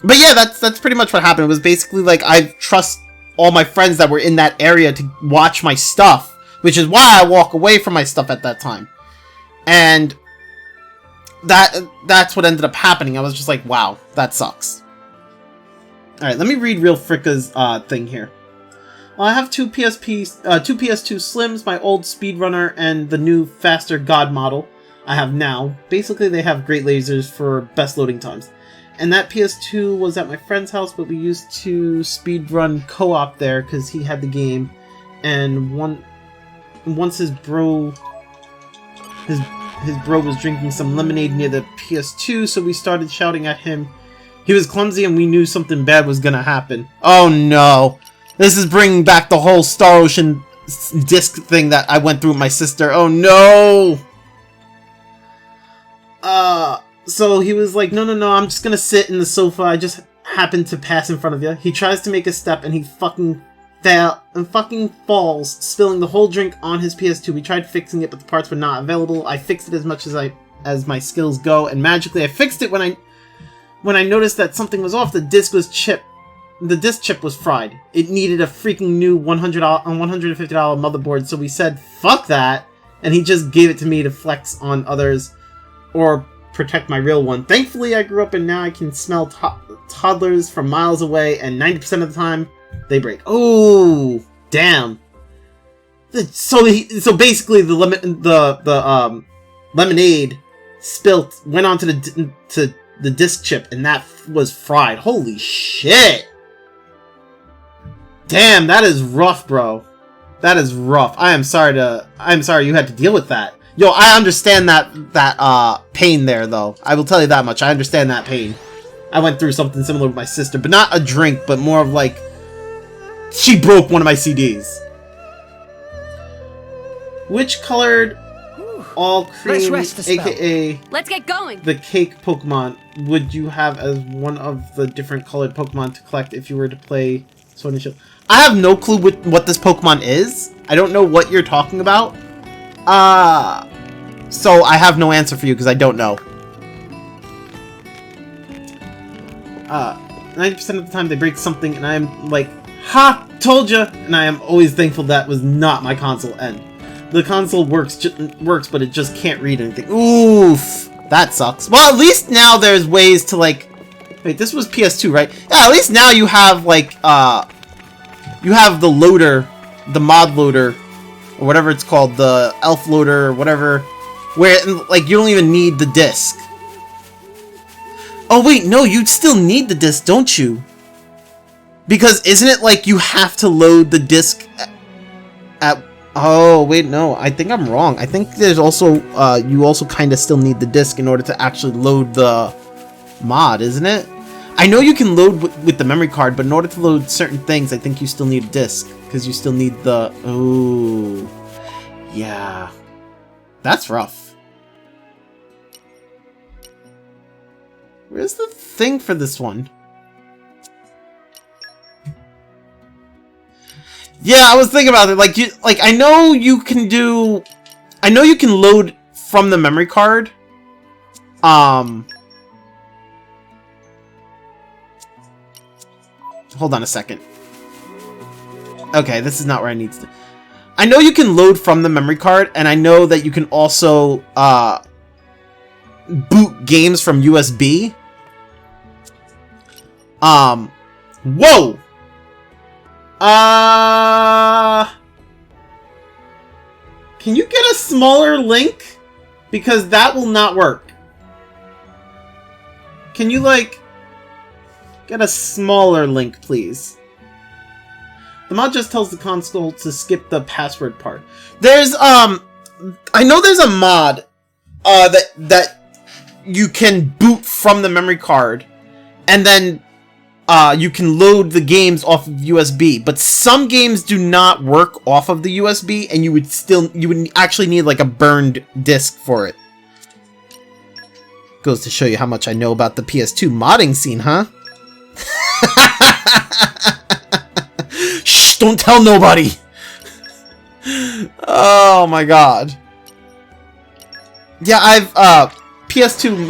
But yeah, that's pretty much what happened. It was basically like I trust all my friends that were in that area to watch my stuff, which is why I walk away from my stuff at that time. And that's what ended up happening. I was just like, wow, that sucks. Alright, let me read Real Fricka's thing here. I have two PS2 Slims, my old Speedrunner, and the new faster God model I have now. Basically, they have great lasers for best loading times. And that PS2 was at my friend's house, but we used to speedrun co-op there because he had the game. And once his bro was drinking some lemonade near the PS2, so we started shouting at him. He was clumsy and we knew something bad was gonna happen. Oh no. This is bringing back the whole Star Ocean disc thing that I went through with my sister. Oh no! So he was like, no, I'm just gonna sit in the sofa. I just happened to pass in front of you. He tries to make a step and he fucking falls, spilling the whole drink on his PS2. We tried fixing it, but the parts were not available. I fixed it as much as my skills go, and magically I fixed it when I noticed that something was off. The disc chip was fried. It needed a freaking new $150 motherboard, so we said, fuck that, and he just gave it to me to flex on others, or protect my real one. Thankfully, I grew up and now I can smell toddlers from miles away, and 90% of the time, they break. Oh, damn. So basically, the lemonade went onto the disc chip, and that was fried. Holy shit! Damn, that is rough, bro. That is rough. I'm sorry you had to deal with that. Yo, I understand that pain there, though. I will tell you that much. I understand that pain. I went through something similar with my sister, but not a drink, but more of like, she broke one of my CDs. Which colored all cream, aka Let's get going. the cake Pokemon, would you have as one of the different colored Pokemon to collect if you were to play Sword and Shield? I have no clue what this Pokemon is. I don't know what you're talking about. So I have no answer for you because I don't know. 90% of the time they break something and I'm like, ha! Told ya! And I am always thankful that was not my console end. The console works, but it just can't read anything. Oof! That sucks. Well, at least now there's ways to like... Wait, this was PS2, right? Yeah, at least now you have like, you have the loader, the mod loader, or whatever it's called, the elf loader, or whatever, where, like, you don't even need the disc. Oh, wait, no, you still need the disc, don't you? Because isn't it like you have to load the disc at... Oh, wait, no, I think I'm wrong. I think there's also, you also kind of still need the disc in order to actually load the mod, isn't it? I know you can load with the memory card, but in order to load certain things, I think you still need a disc. Because you still need the... Oh, yeah. That's rough. Where's the thing for this one? Yeah, I was thinking about it. Like I know you can do... I know you can load from the memory card. Hold on a second. Okay, this is not where I need to... I know you can load from the memory card, and I know that you can also, boot games from USB. Whoa! Can you get a smaller link? Because that will not work. Can you, like... Get a smaller link, please. The mod just tells the console to skip the password part. There's, I know there's a mod, that you can boot from the memory card, and then, you can load the games off of USB, but some games do not work off of the USB, and you would actually need, like, a burned disc for it. Goes to show you how much I know about the PS2 modding scene, huh? Shh, don't tell nobody. Oh my god. Yeah, I've PS2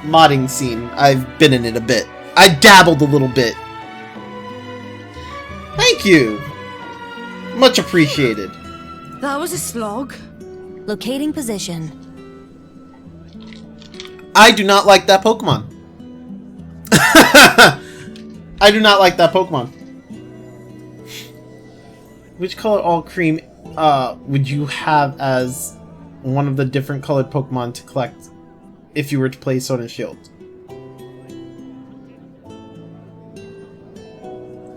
modding scene. I've been in it a bit. I dabbled a little bit. Thank you. Much appreciated. That was a slog. Locating position. I do not like that Pokemon. I do not like that Pokemon. Which color all cream would you have as one of the different colored Pokemon to collect if you were to play Sword and Shield?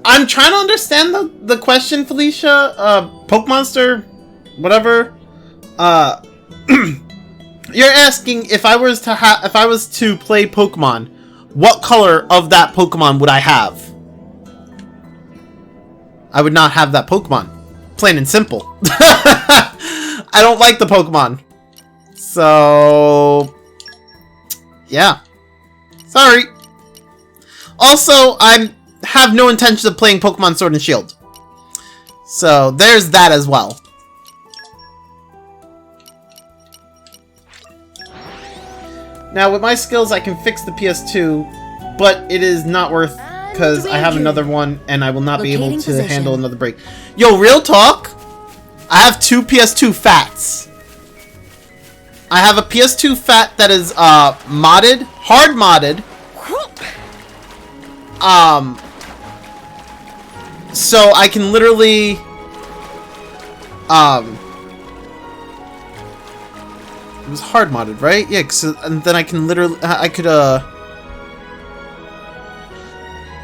I'm trying to understand the question, Felicia. Pokemonster, whatever. You're asking if I was to play Pokemon, what color of that Pokemon would I have? I would not have that Pokemon. Plain and simple. I don't like the Pokemon. So... yeah. Sorry. Also, I have no intention of playing Pokemon Sword and Shield. So, there's that as well. Now, with my skills, I can fix the PS2, but it is not worth, because I have another one, and I will not be able to handle another break. Yo, real talk? I have two PS2 Fats. I have a PS2 Fat that is, modded, hard modded. So I can literally, it was hard modded, right? Yeah, and then I can literally, I could,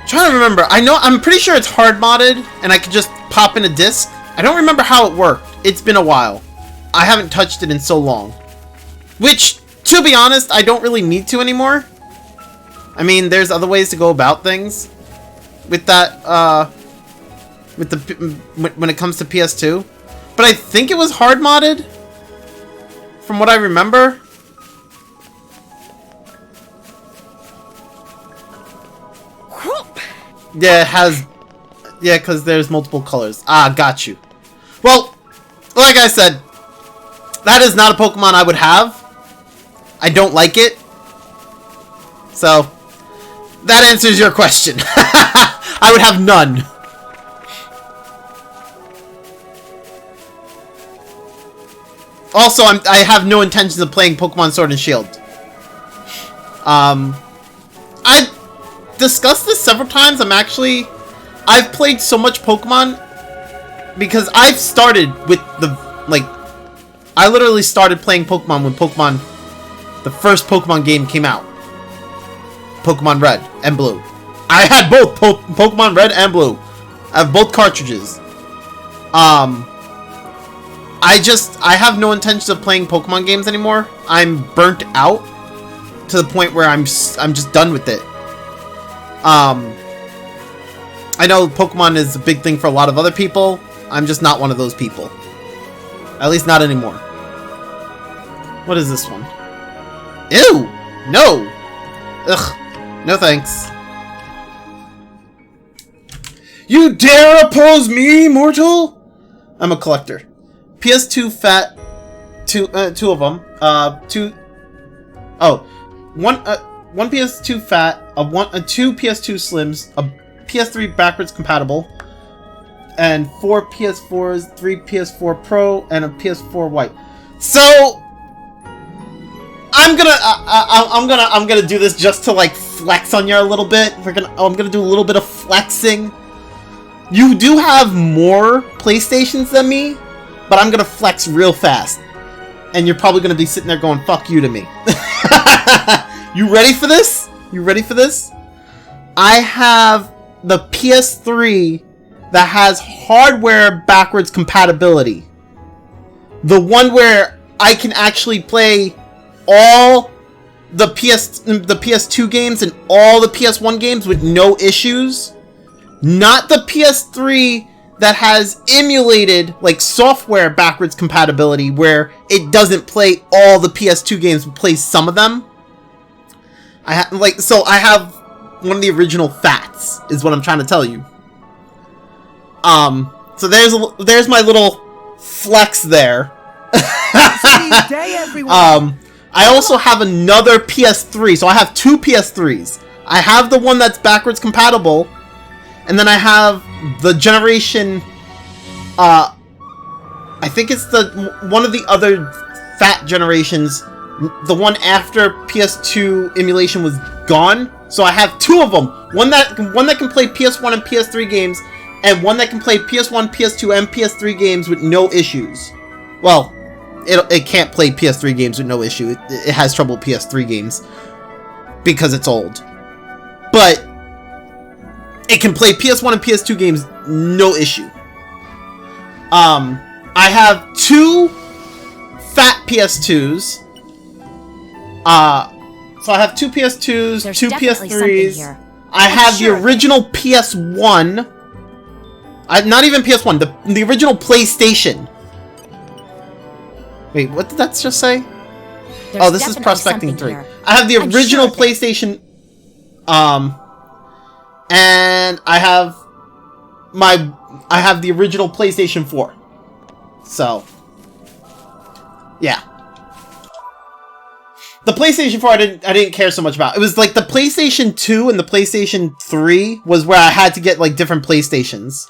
trying to remember. I'm pretty sure it's hard modded, and I could just pop in a disc. I don't remember how it worked. It's been a while. I haven't touched it in so long. Which, to be honest, I don't really need to anymore. I mean, there's other ways to go about things with that, when it comes to PS2. But I think it was hard modded, from what I remember. Yeah, it has... Yeah, because there's multiple colors. Ah, got you. Well, like I said, that is not a Pokemon I would have. I don't like it. So, that answers your question. I would have none. Also, I have no intentions of playing Pokemon Sword and Shield. I've discussed this several times. I've played so much Pokemon because I've started with I literally started playing Pokemon when the first Pokemon game came out. Pokemon Red and Blue. I had both Pokemon Red and Blue. I have both cartridges. I have no intentions of playing Pokemon games anymore. I'm burnt out to the point where I'm just done with it. I know Pokemon is a big thing for a lot of other people. I'm just not one of those people. At least not anymore. What is this one? Ew! No! Ugh. No thanks. You dare oppose me, mortal? I'm a collector. PS2 fat. Two of them. One PS2 fat, two PS2 slims, a PS3 backwards compatible, and 4 PS4s, 3 PS4 Pro, and a PS4 White. So I'm gonna do this just to like flex on you a little bit. I'm gonna do a little bit of flexing. You do have more PlayStations than me, but I'm gonna flex real fast, and you're probably gonna be sitting there going "fuck you" to me. You ready for this? You ready for this? I have the PS3 that has hardware backwards compatibility. The one where I can actually play all the PS2 games and all the PS1 games with no issues. Not the PS3 that has emulated like software backwards compatibility where it doesn't play all the PS2 games but plays some of them. I have one of the original fats is what I'm trying to tell you. So there's my little flex there. Day, everyone. I also have another PS3, so I have two PS3s. I have the one that's backwards compatible, and then I have the generation. I think it's one of the other fat generations, the one after PS2 emulation was gone. So I have two of them. One that can play PS1 and PS3 games, and one that can play PS1, PS2, and PS3 games with no issues. Well, it can't play PS3 games with no issue. It has trouble with PS3 games because it's old. But it can play PS1 and PS2 games no issue. I have two fat PS2s. So I have two PS2s, There's two definitely PS3s. something here. I have the original PS1. Not even PS1, the original PlayStation. Wait, what did that just say? There's This is definitely Prospecting something 3. here. I have the I'm original sure of it. PlayStation. And I have the original PlayStation 4. So, yeah. The PlayStation 4 I didn't care so much about. It was like the PlayStation 2 and the PlayStation 3 was where I had to get like different PlayStations.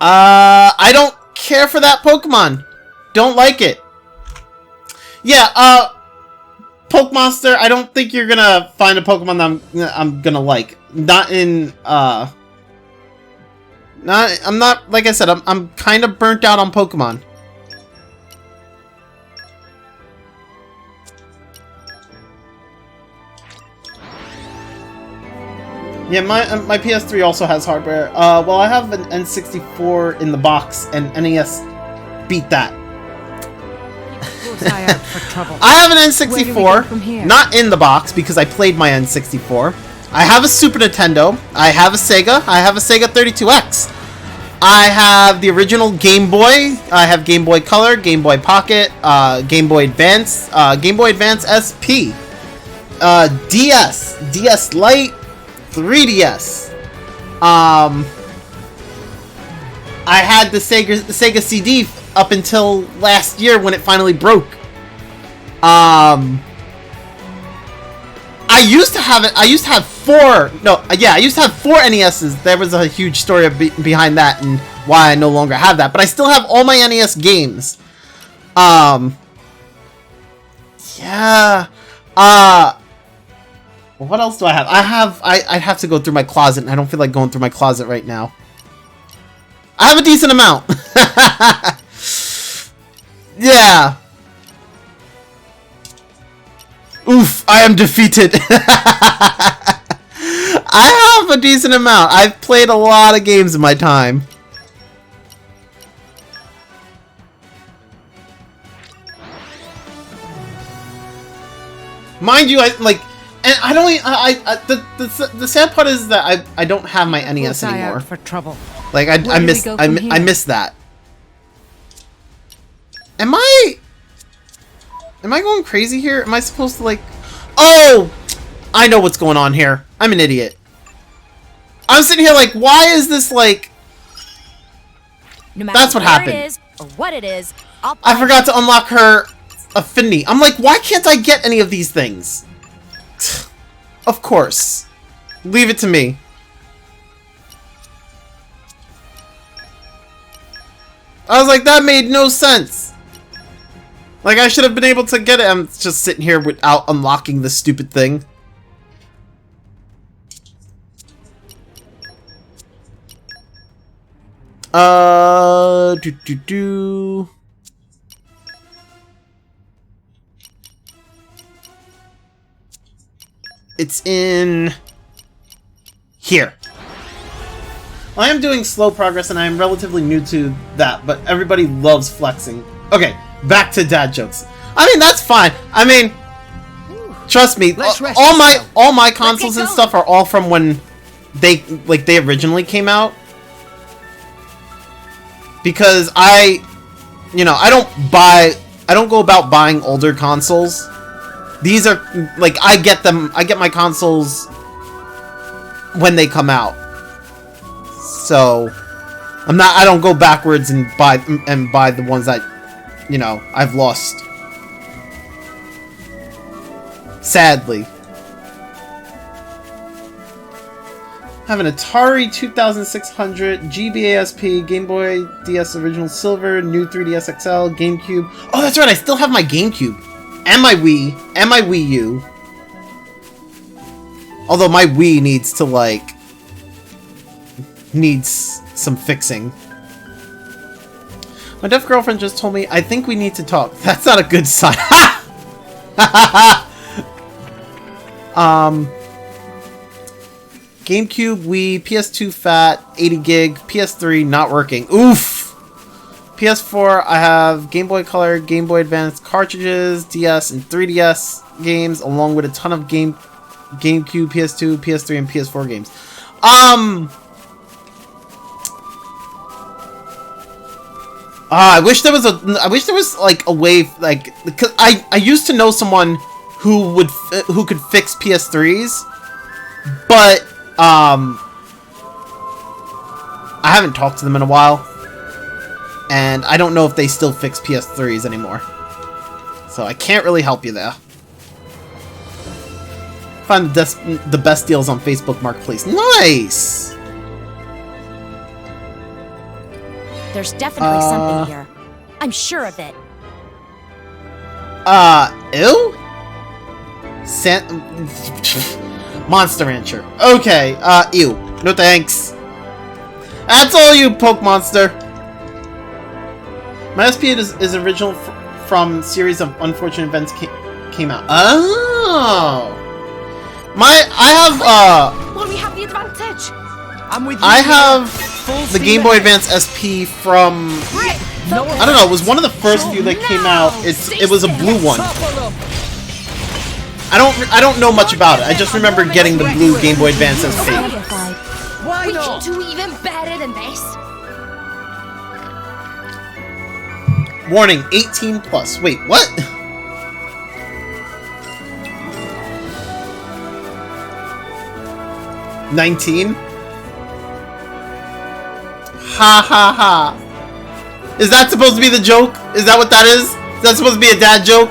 I don't care for that Pokemon. Don't like it. Yeah, Pokemonster, I don't think you're gonna find a Pokemon that I'm gonna like. Not in, I'm not, like I said, I'm kind of burnt out on Pokemon. Yeah, my PS3 also has hardware. Well, I have an N64 in the box, and NES beat that. Eye out for trouble. I have an Where do we go from N64, here? not in the box because I played my N64. I have a Super Nintendo. I have a Sega. I have a Sega 32X. I have the original Game Boy. I have Game Boy Color, Game Boy Pocket, Game Boy Advance, Game Boy Advance SP, DS, DS Lite, 3DS. I had the Sega CD up until last year when it finally broke. I used to have it. I used to have four. No, yeah, I used to have four NESs. There was a huge story behind that and why I no longer have that. But I still have all my NES games. Yeah. What else do I have? I'd have to go through my closet, and I don't feel like going through my closet right now. I have a decent amount. Yeah. Oof, I am defeated. I have a decent amount. I've played a lot of games in my time. Mind you, and I don't. The sad part is that I don't have my NES Eye anymore. out for trouble. Like Where do we miss go from here? I miss that. Am I going crazy here? Am I supposed to Oh, I know what's going on here. I'm an idiot. I'm sitting here like, why is this like? No matter That's what where happened. it is or what it is, I'll I find forgot to unlock her affinity. I'm like, why can't I get any of these things? Of course. Leave it to me. I was like, that made no sense. Like, I should have been able to get it. I'm just sitting here without unlocking this stupid thing. It's in here. I am doing slow progress and I am relatively new to that, but everybody loves flexing. Okay, back to dad jokes. I mean, that's fine. I mean, trust me, all my consoles and stuff are all from when they originally came out. Because I don't go about buying older consoles. These are I get my consoles when they come out. So I don't go backwards and buy the ones that I've lost. Sadly. I have an Atari 2600, GBASP, Game Boy DS Original Silver, new 3DS XL, GameCube. Oh, that's right, I still have my GameCube. And my Wii. And my Wii U. Although my Wii needs to, needs some fixing. My deaf girlfriend just told me, I think we need to talk. That's not a good sign. GameCube, Wii, PS2 fat, 80 gig, PS3 not working. Oof! PS4, I have Game Boy Color, Game Boy Advance cartridges, DS, and 3DS games, along with a ton of GameCube, PS2, PS3, and PS4 games. I wish there was a way, because I used to know someone who could fix PS3s, but I haven't talked to them in a while, and I don't know if they still fix PS3s anymore, so I can't really help you there. Find the best deals on Facebook Marketplace. Nice. There's definitely something here. I'm sure of it. Ew? Monster Rancher. Okay, ew. No thanks. That's all, you poke monster. My SP is original from series of unfortunate events came out. Oh. I have, Will we have the advantage? I'm with you. I have Full the steam Game Boy ahead. Advance SP from... No I don't know, it was one of the first few that came out. It was a blue one. I don't know much about it. I just remember getting the blue Game Boy Advance SP. Why We can not? do even better than this. Warning, 18 plus. Wait, what? $19? Ha ha ha. Is that supposed to be the joke? Is that what that is? Is that supposed to be a dad joke?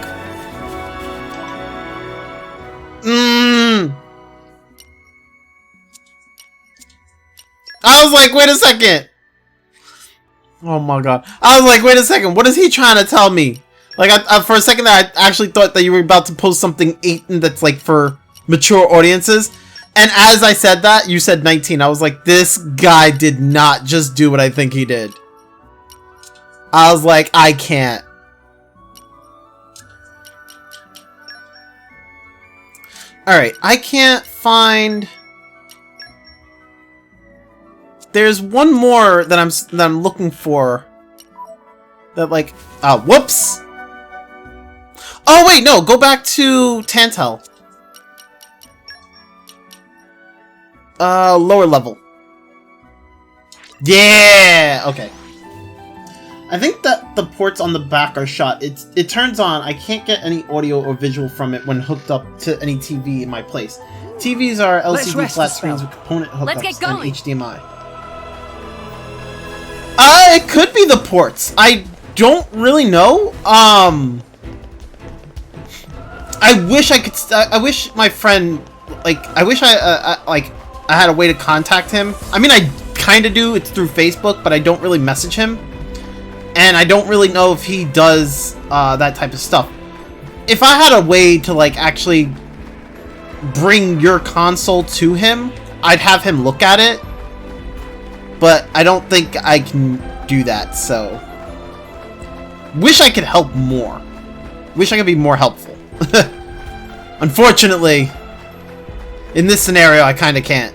I was like, wait a second. Oh my god. I was like, wait a second. What is he trying to tell me? Like, I for a second there, I actually thought that you were about to post something 18 that's like for mature audiences. And as I said that, you said 19. I was like, this guy did not just do what I think he did. I was like, I can't. Alright, I can't find... There's one more that I'm looking for. That like... whoops! Oh wait, no, go back to Tantal. Lower level. Yeah! Okay. I think that the ports on the back are shot. It turns on. I can't get any audio or visual from it when hooked up to any TV in my place. TVs are LCD flat screens with component hookups and HDMI. It could be the ports. I don't really know. I wish I could. I wish my friend, like, I wish I had a way to contact him. I mean, I kind of do. It's through Facebook, but I don't really message him. And I don't really know if he does that type of stuff. If I had a way to, like, actually bring your console to him, I'd have him look at it. But I don't think I can do that, so... Wish I could help more. Wish I could be more helpful. Unfortunately, in this scenario, I kind of can't.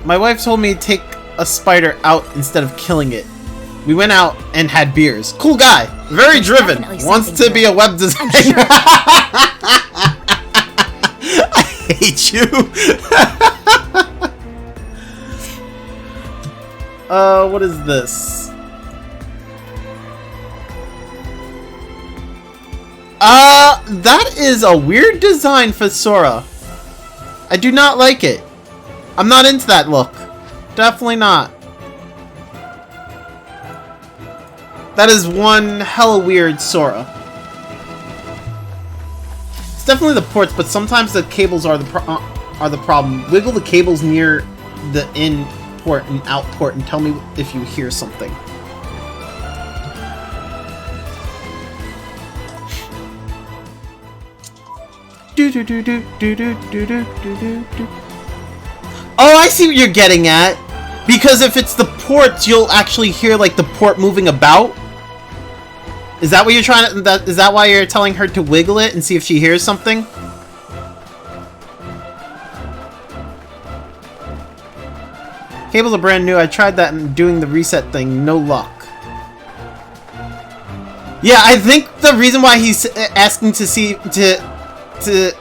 My wife told me to take a spider out instead of killing it. We went out and had beers. Cool guy. Very driven. Wants to be a web designer. Sure. I hate you. What is this? That is a weird design for Sora. I do not like it. I'm not into that look. Definitely not. That is one hella weird Sora. It's definitely the ports, but sometimes the cables are the problem. Wiggle the cables near the in port and out port and tell me if you hear something. Oh, I see what you're getting at. Because if it's the ports, you'll actually hear like the port moving about. Is that what you're trying to? Is that why you're telling her to wiggle it and see if she hears something? Cables are brand new. I tried that and doing the reset thing. No luck. Yeah, I think the reason why he's asking to see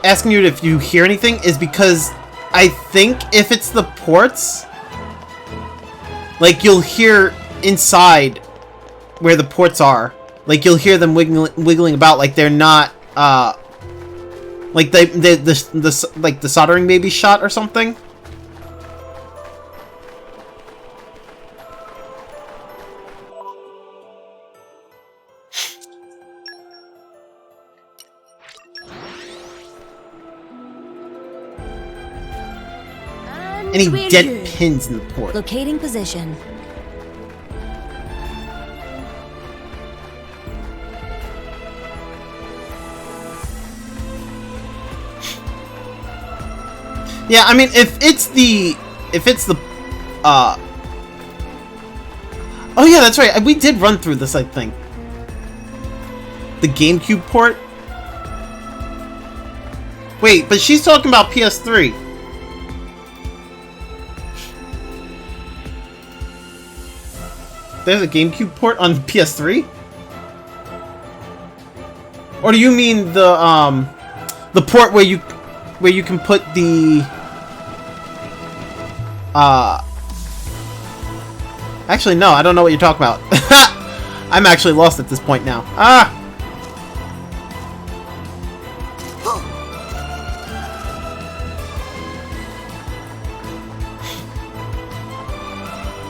asking you if you hear anything is because I think if it's the ports, like, you'll hear inside where the ports are. Like, you'll hear them wiggling about, like they're not, like like the soldering baby shot or something. Any dead pins in the port. Locating position. Yeah, I mean, if it's the, oh yeah, that's right. We did run through this, I think. The GameCube port. Wait, but she's talking about PS3. There's a GameCube port on PS3? Or do you mean the port where you can put the actually no, I don't know what you're talking about. I'm actually lost at this point now.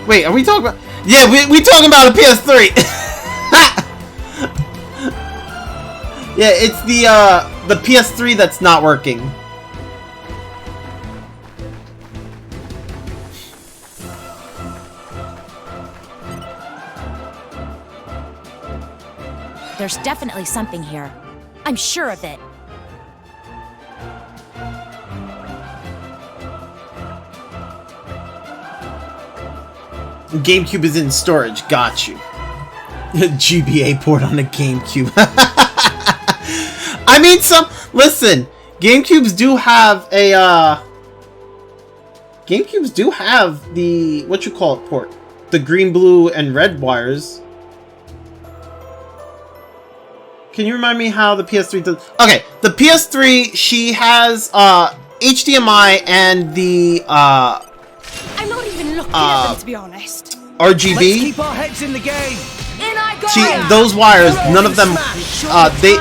Wait, are we talking about? Yeah, we talking about a PS3. Yeah, it's the PS3 that's not working. There's definitely something here. I'm sure of it. GameCube is in storage. Got you. GBA port on the GameCube. I mean, listen. GameCubes do have a GameCubes do have the what you call it port, the green, blue, and red wires. Can you remind me how the PS3 does? Okay, the PS3 she has HDMI and the I'm not even looking at them, to be honest. RGB. Let's keep our heads in the game. In I go. Those wires, none of them, the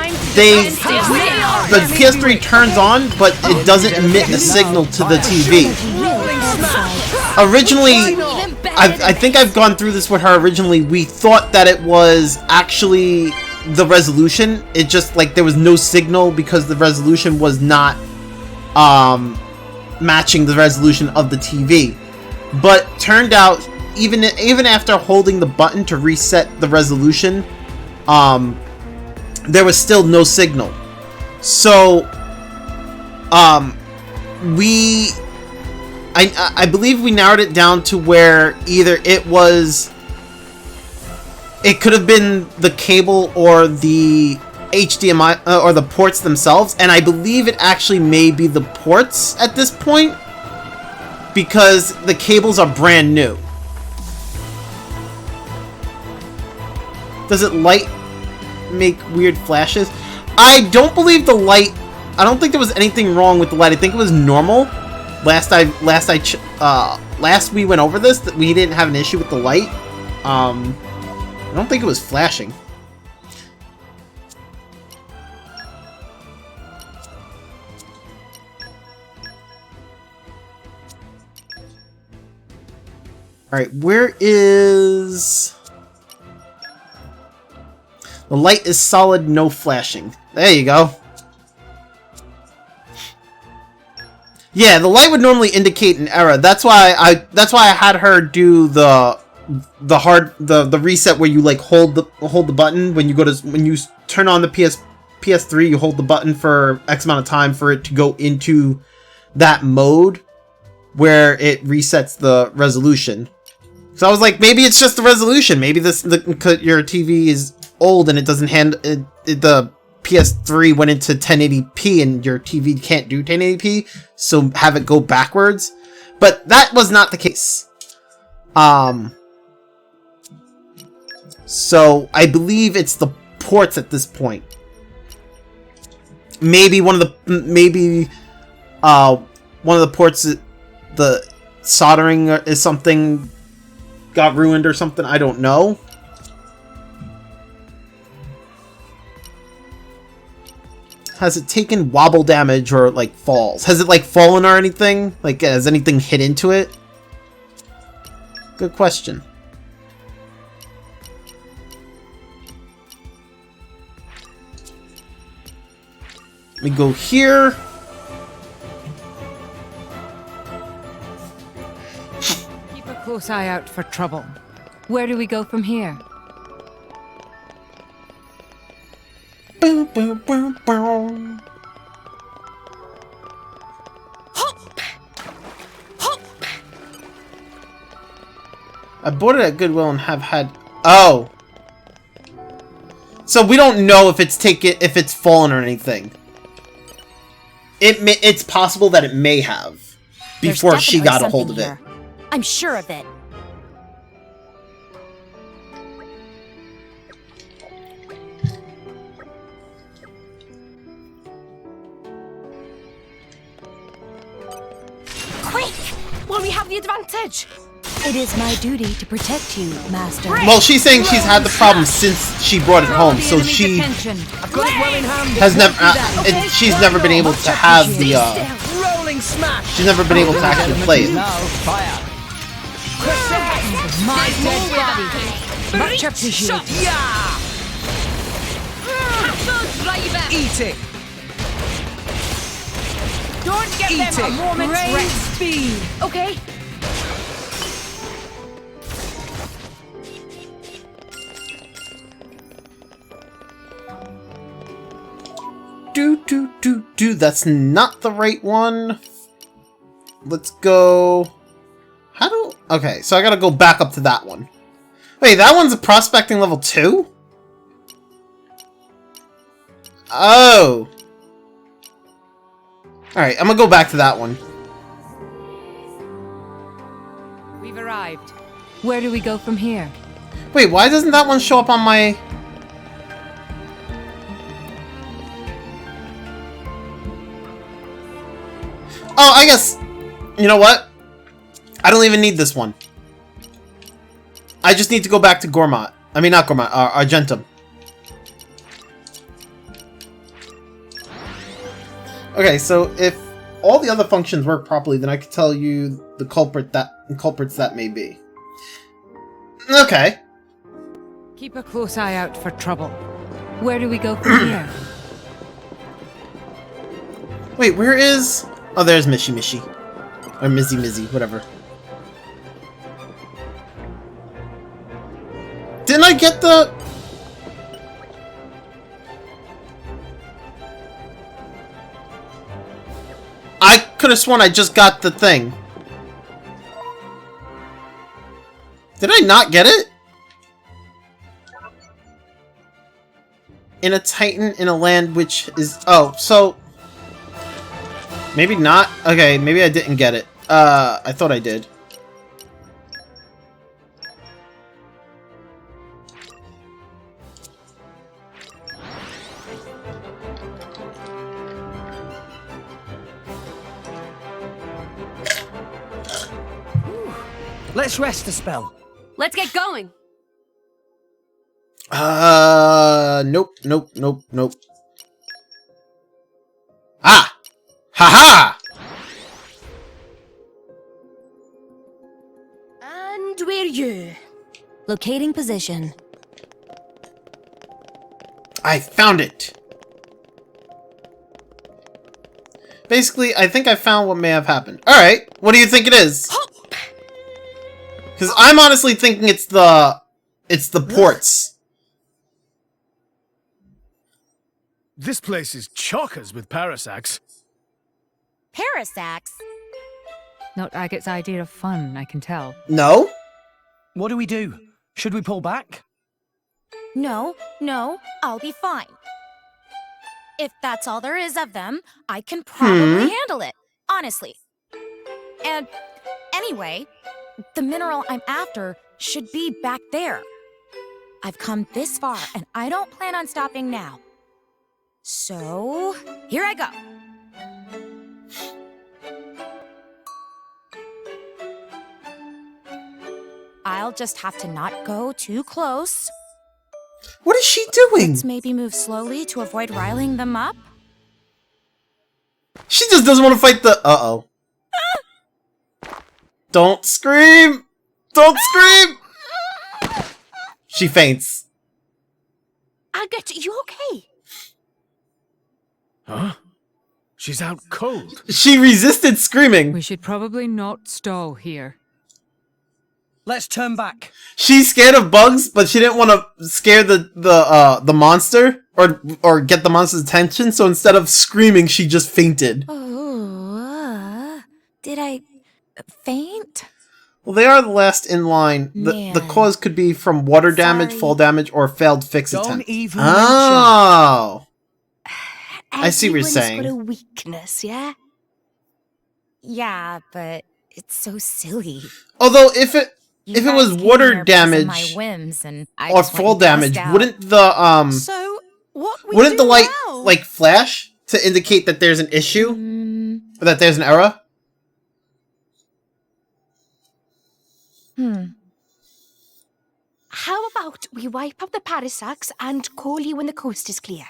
PS3 turns on, but it doesn't emit a signal to the TV. Originally, I think I've gone through this with her. Originally, we thought that it was actually the resolution. It just, like, there was no signal because the resolution was not matching the resolution of the TV. But turned out, even after holding the button to reset the resolution, there was still no signal. So, I believe we narrowed it down to where either it could have been the cable or the HDMI or the ports themselves, and I believe it actually may be the ports at this point because the cables are brand new. Does it light make weird flashes? I don't believe the light. I don't think there was anything wrong with the light. I think it was normal. Last we went over this, that we didn't have an issue with the light. I don't think it was flashing. Alright, where is... The light is solid, no flashing. There you go. Yeah, the light would normally indicate an error. That's why I had her do the reset where you like hold the button when you turn on the PS3, you hold the button for X amount of time for it to go into that mode where it resets the resolution. So I was like, maybe it's just the resolution. Maybe your TV is old and it doesn't the PS3 went into 1080p and your TV can't do 1080p, so have it go backwards. But that was not the case. So I believe it's the ports at this point. Maybe one of the ports, the soldering is something got ruined or something. I don't know. Has it taken wobble damage or like falls? Has it like fallen or anything? Like has anything hit into it? Good question. Let me go here. Keep a close eye out for trouble. Where do we go from here? Boom, boom, boom, boom. I bought it at Goodwill and have had... Oh! So we don't know if it's fallen or anything. It's possible that it may have before she got a hold of it. I'm sure of it. we have the advantage. It is my duty to protect you, Master. Well, she's saying she's had the problem since she brought it home, so she I've got it well in hand. has never. She's never been able to have the. Rolling smash. She's never been able to actually play it. Now, fire. My dead body. Much appreciated. Yeah. Eat it. Don't get Eat them it. a moment's Great rest. speed. Okay. Do. That's not the right one. Let's go. How do? Okay, so I gotta go back up to that one. Wait, that one's a prospecting level 2? Oh. Alright, I'm gonna go back to that one. We've arrived. Where do we go from here? Wait, why doesn't that one show up on my... Oh, I guess... You know what? I don't even need this one. I just need to go back to Gormat. I mean, not Gormat, Argentum. Okay, so if all the other functions work properly, then I can tell you the culprits that may be. Okay. Keep a close eye out for trouble. Where do we go from here? Wait, where is... Oh, there's Mishy. Or Mizzy, whatever. Didn't I get the... I could have sworn I just got the thing. Did I not get it? In a Titan in a land which is... Oh, so... Maybe not? Okay, maybe I didn't get it. I thought I did. Let's rest a spell. Let's get going. Nope. Ah! Haha! And where you? Locating position. I found it! Basically, I think I found what may have happened. Alright, what do you think it is? Because I'm honestly thinking it's the ports. This place is chockers with Parasax. Parasax? Not Agate's idea of fun, I can tell. No? What do we do? Should we pull back? No, I'll be fine. If that's all there is of them, I can probably handle it, honestly. And anyway, the mineral I'm after should be back there. I've come this far, and I don't plan on stopping now. So, here I go. I'll just have to not go too close. What is she doing? Let's maybe move slowly to avoid riling them up. She just doesn't want to fight the... Uh-oh. Don't scream! Don't scream! She faints. Agate, you okay? Huh? She's out cold. She resisted screaming. We should probably not stall here. Let's turn back. She's scared of bugs, but she didn't want to scare the monster or get the monster's attention. So instead of screaming, she just fainted. Oh, did I faint? Well, they are the last in line. The cause could be from water damage, Sorry. fall damage, or failed fix Don't attempt. even Oh, I see what you're Everyone's saying. got a weakness, yeah? Yeah, but it's so silly. Although if it You If it was guys came water here because of my damage whims, and I or just want fall you bust damage, out. wouldn't the So what we wouldn't do the light now? like flash to indicate that there's an issue Mm, or that there's an error? How about we wipe up the Parasacs and call you when the coast is clear?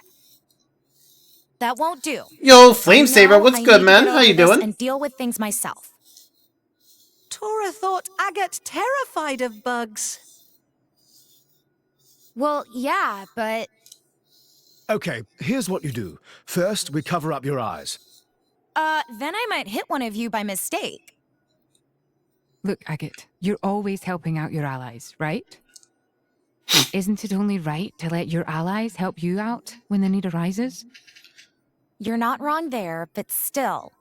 That won't do. Yo, Right Flamesaber, now, what's I good, need to man? get How over you this doing? and deal with things myself. Tora thought Agate terrified of bugs. Well, yeah, but Okay, here's what you do. First, we cover up your eyes. then I might hit one of you by mistake. Look, Agate, you're always helping out your allies, right? Isn't it only right to let your allies help you out when the need arises? You're not wrong there, but still.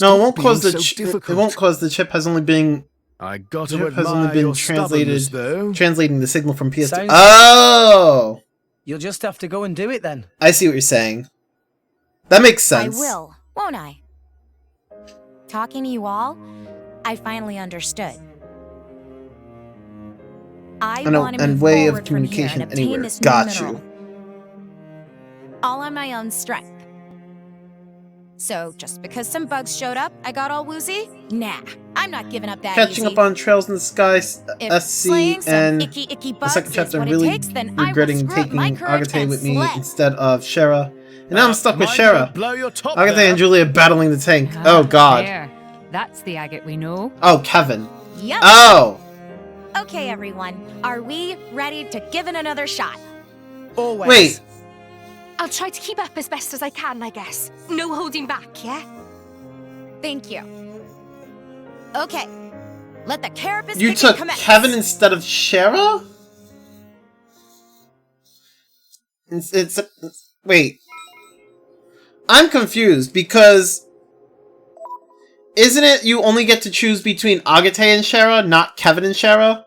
No, it Stop won't cause being the so it difficult. won't cause the chip has only been I got chip to has only admire been your stubbornness, though. translating the signal from PS2. Sounds- Oh, You'll just have to go and do it then. I see what you're saying. That makes sense. I will, won't I? Talking to you all, I finally understood. I And a- want to and move way of forward from here communication and obtain anywhere. this new Got mineral. you. All on my own strength. So just because some bugs showed up, I got all woozy? Nah, I'm not giving up that Catching easy. up on Trails in the Sky, If SC, slaying some and icky the bugs second is chapter. what Really it takes, then I will regretting screw up my taking courage Agate and with me slay. instead of Shara. And now I'm stuck with Mind you Shara. blow your top Agate there. and Julia battling the tank. Ah, Oh god. There. That's the Agate we know. Oh, Kevin. Yep. Oh! Okay, everyone. Are we ready to give it another shot? Always. Wait. I'll try to keep up as best as I can, I guess. No holding back, yeah? Thank you. Okay. Let the carapace You kicking took commence. Kevin instead of Shara? Wait. I'm confused because isn't it you only get to choose between Agate and Shara, not Kevin and Shara?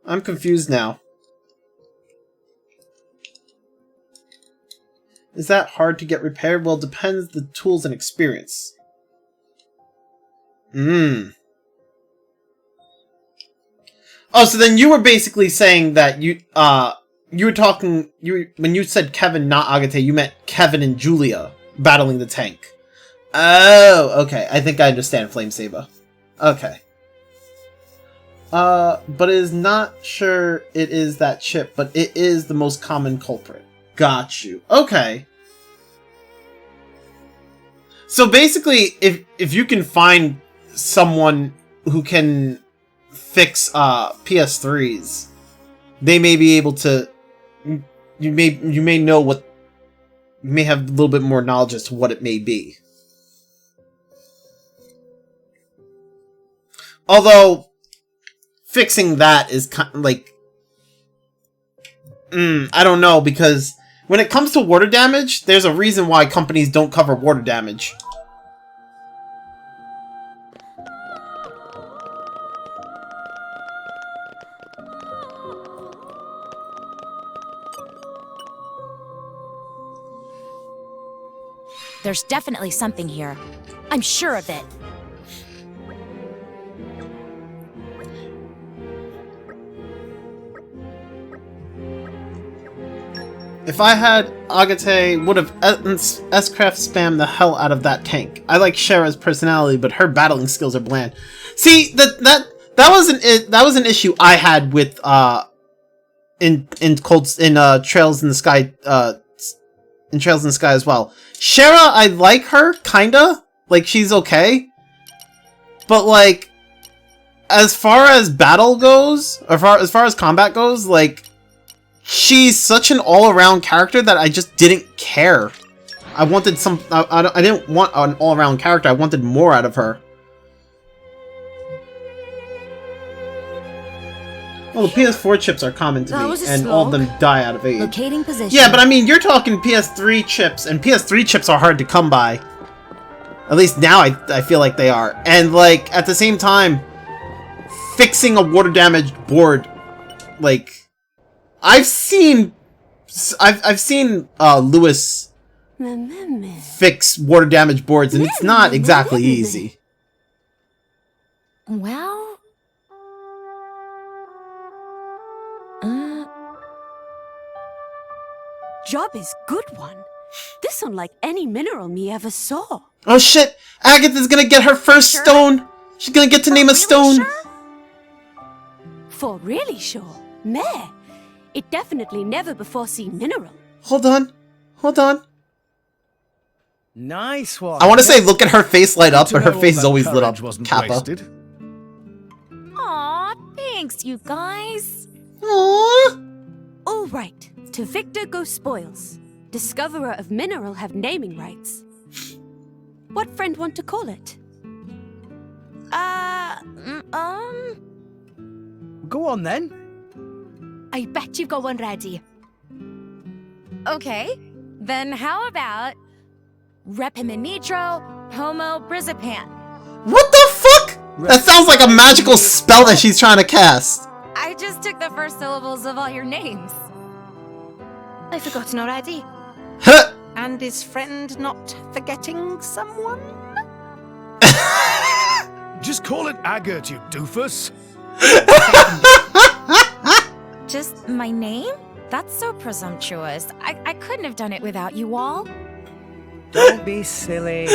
I'm confused now. Is that hard to get repaired? Well, it depends the tools and experience. Oh, so then you were basically saying that you were talking when you said Kevin, not Agate, you meant Kevin and Julia battling the tank. Oh, okay. I think I understand Flamesaber. Okay. But it is not sure it is that chip, but it is the most common culprit. Got you. Okay. So basically, if you can find someone who can fix PS3s, they may be able to. You may know what. You may have a little bit more knowledge as to what it may be. Although fixing that is kind of like. I don't know, because when it comes to water damage, there's a reason why companies don't cover water damage. There's definitely something here. I'm sure of it. If I had Agate, would have S-Craft spammed the hell out of that tank. I like Shara's personality, but her battling skills are bland. See, that was an issue I had with in Trails in the Sky in Trails in the Sky as well. Shara, I like her kinda, like she's okay, but like as far as battle goes, or as far as combat goes, like. She's such an all-around character that I just didn't care. I wanted some... I didn't want an all-around character. I wanted more out of her. Well, the PS4 chips are common to That me, was a and all of slog. them die out of age. Locating position. Yeah, but I mean, you're talking PS3 chips, and PS3 chips are hard to come by. At least now I feel like they are. And, like, at the same time, fixing a water-damaged board, like... I've seen Lewis fix water damaged boards, and it's not exactly easy. Well... Job is good one. This unlike any mineral me ever saw. Oh shit! Agatha's gonna get her first stone! She's gonna get to name a Really stone. sure? For really sure, meh. It definitely never before seen mineral. Hold on. Hold on. Nice one. I want to say look at her face light up, To but her know all face is that always lit up. courage wasn't Kappa. wasted. Aw, thanks, you guys. Aww. All right, to Victor go spoils. Discoverer of mineral have naming rights. What friend want to call it? Go on then. I bet you've got one ready. Okay, then how about Repiminitro Homo Brizipan? What the fuck? That sounds like a magical spell that she's trying to cast. I just took the first syllables of all your names. I've forgotten already. Huh. And is friend not forgetting someone? Just call it Agate, you doofus. Just my name? That's so presumptuous. I couldn't have done it without you all. Don't be silly.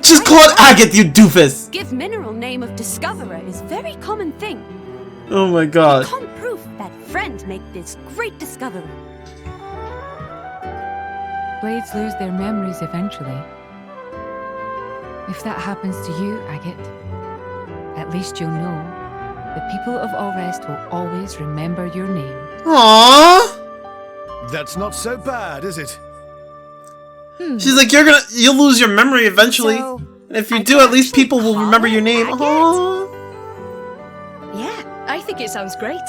Just call it Agate, you doofus. Give mineral name of discoverer is very common thing. Oh my god. Can't prove that friend make this great discovery. Blades lose their memories eventually. If that happens to you, Agate, at least you'll know the people of Allrest will always remember your name. Aww. That's not so bad, is it? She's like, you'll lose your memory eventually. So, And if you I do, can at least actually people will call remember it your name. Agate? Aww. Yeah, I think it sounds great.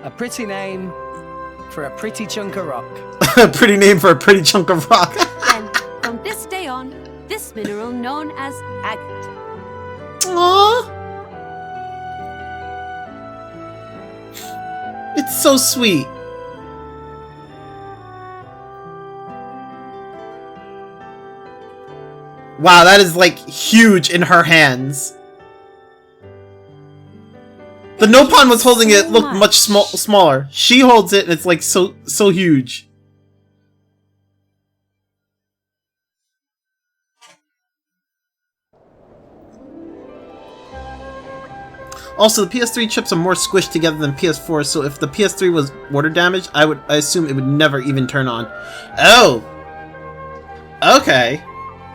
A pretty name for a pretty chunk of rock. Pretty name for a pretty chunk of rock. Then, from this day on, this mineral known as agate. Aww. It's so sweet. Wow, that is like huge in her hands. The Nopon was holding it looked much smaller. She holds it and it's like so huge. Also, the PS3 chips are more squished together than PS4, so if the PS3 was water damaged, I assume it would never even turn on. Oh! Okay.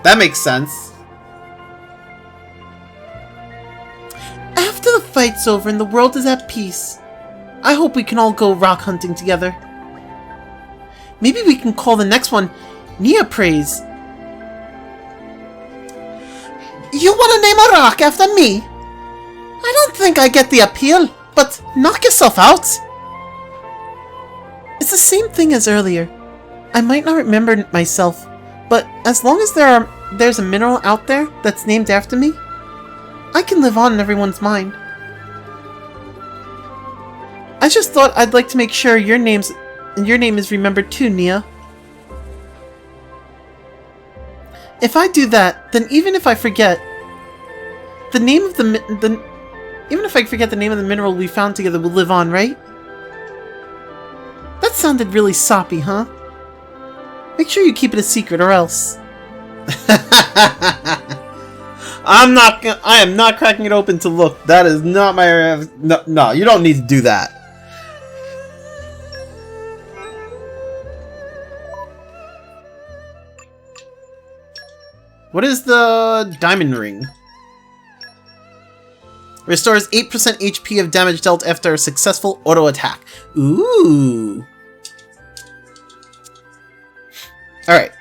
That makes sense. After the fight's over and the world is at peace, I hope we can all go rock hunting together. Maybe we can call the next one Nia Praise. You want to name a rock after me? I don't think I get the appeal, but knock yourself out. It's the same thing as earlier. I might not remember myself, but as long as there's a mineral out there that's named after me, I can live on in everyone's mind. I just thought I'd like to make sure your name is remembered too, Nia. If I do that, then even if I forget the name of the mineral we found together will live on, right? That sounded really soppy, huh? Make sure you keep it a secret or else. I am not cracking it open to look. That is not my... No, you don't need to do that. What is the diamond ring? Restores 8% HP of damage dealt after a successful auto attack. Ooh. Alright,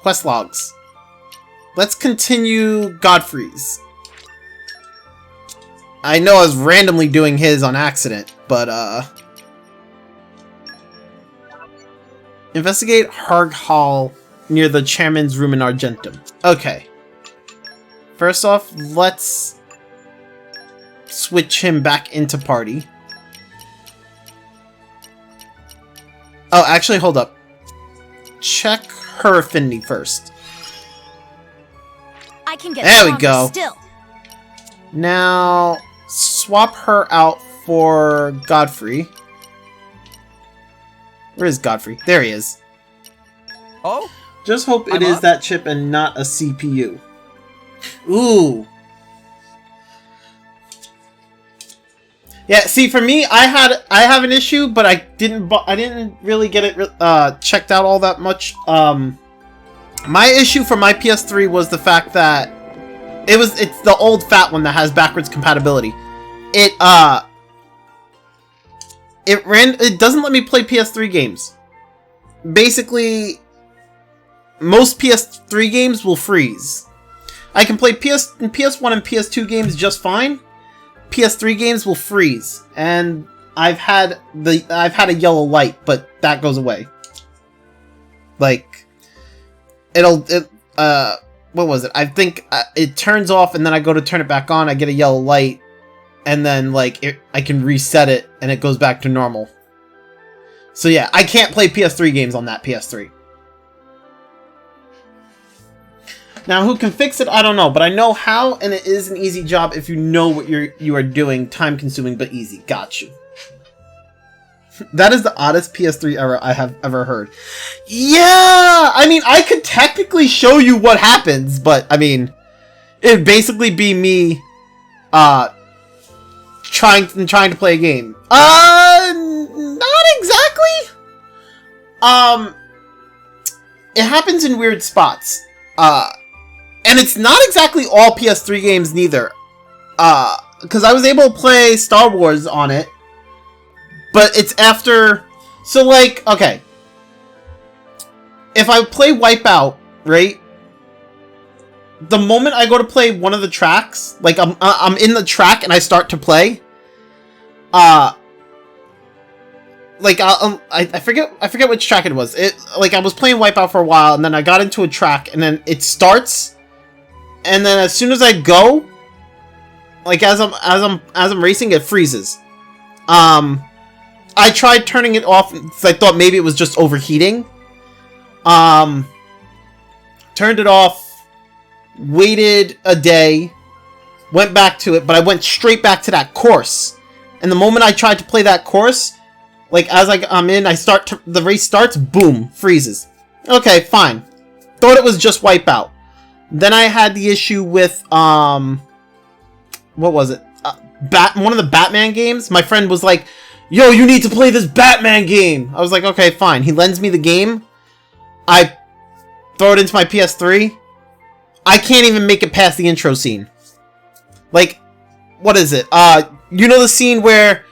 quest logs. Let's continue Godfrey's. I know I was randomly doing his on accident, but, investigate Harg Hall near the chairman's room in Argentum. Okay. First off, let's switch him back into party. Oh, actually, hold up. Check her affinity first. I can get There we stronger go. Still. Now, swap her out for Godfrey. Where is Godfrey? There he is. Oh? Just hope it I'm is up. that chip and not a CPU. Ooh. Yeah, see, for me, I have an issue, but I didn't really get it checked out all that much. My issue for my PS3 was the fact that it's the old fat one that has backwards compatibility. It doesn't let me play PS3 games. Basically, most PS3 games will freeze. I can play PS1 and PS2 games just fine. PS3 games will freeze, and I've had a yellow light, but that goes away. Like, what was it? I think it turns off, and then I go to turn it back on, I get a yellow light, and then, like, I can reset it, and it goes back to normal. So yeah, I can't play PS3 games on that PS3. Now, who can fix it? I don't know, but I know how, and it is an easy job if you know what you are doing. Time-consuming, but easy. Got you. That is the oddest PS3 error I have ever heard. Yeah! I mean, I could technically show you what happens, but, I mean, it'd basically be me, trying to play a game. Not exactly! It happens in weird spots. And it's not exactly all PS3 games, neither. Because I was able to play Star Wars on it. But it's after... So, like, okay. If I play Wipeout, right? The moment I go to play one of the tracks, like, I'm in the track and I start to play, like, I forget which track it was. Like, I was playing Wipeout for a while, and then I got into a track, and then it starts... And then as soon as I go, like as I'm racing, it freezes. I tried turning it off because I thought maybe it was just overheating. Turned it off, waited a day, went back to it, but I went straight back to that course. And the moment I tried to play that course, like as I'm in, the race starts, boom, freezes. Okay, fine. Thought it was just Wipeout. Then I had the issue with, what was it? One of the Batman games. My friend was like, yo, you need to play this Batman game. I was like, okay, fine. He lends me the game. I throw it into my PS3. I can't even make it past the intro scene. Like, what is it? You know the scene where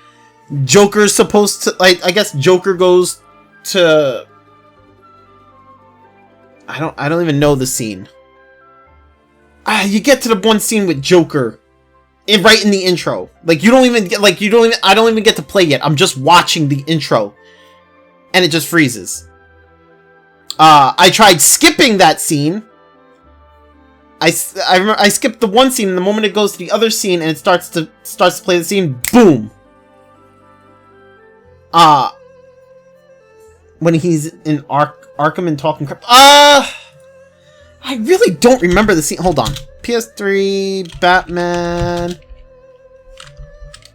Joker's supposed to, like, I guess Joker goes to... I don't even know the scene. You get to the one scene with Joker, right in the intro. Like, I don't even get to play yet. I'm just watching the intro, and it just freezes. I tried skipping that scene. I skipped the one scene, and the moment it goes to the other scene, and it starts to play the scene, boom. When he's in Arkham and talking crap. I really don't remember the scene. Hold on. PS3, Batman.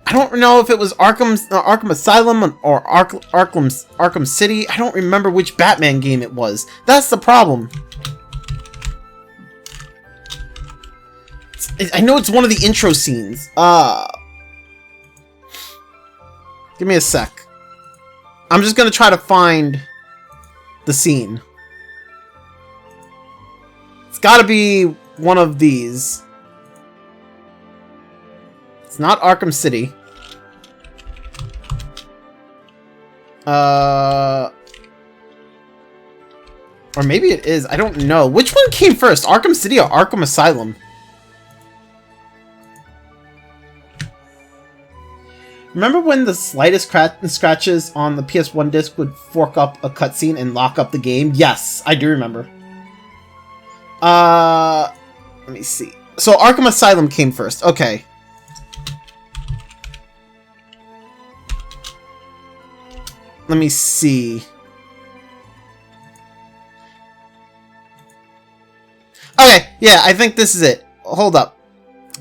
I don't know if it was Arkham Asylum or Arkham City. I don't remember which Batman game it was. That's the problem. I know it's one of the intro scenes. Give me a sec. I'm just gonna try to find the scene. It's gotta be one of these. It's not Arkham City. Or maybe it is. I don't know. Which one came first? Arkham City or Arkham Asylum? Remember when the slightest scratches on the PS1 disc would fork up a cutscene and lock up the game? Yes, I do remember. Let me see. So Arkham Asylum came first. Okay. Let me see. Okay, yeah, I think this is it. Hold up.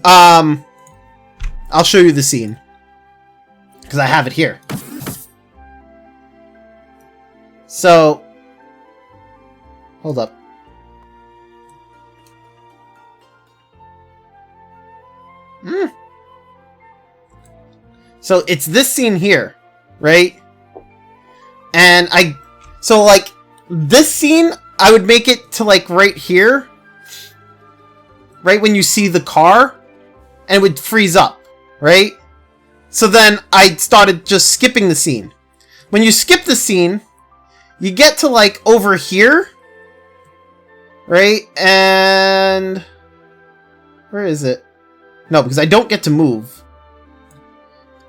I'll show you the scene. Because I have it here. So, hold up. So it's this scene here, right? And so like this scene, I would make it to like right here, right when you see the car, and it would freeze up, right? So then I started just skipping the scene. When you skip the scene, you get to like over here, right? And where is it? No, because I don't get to move.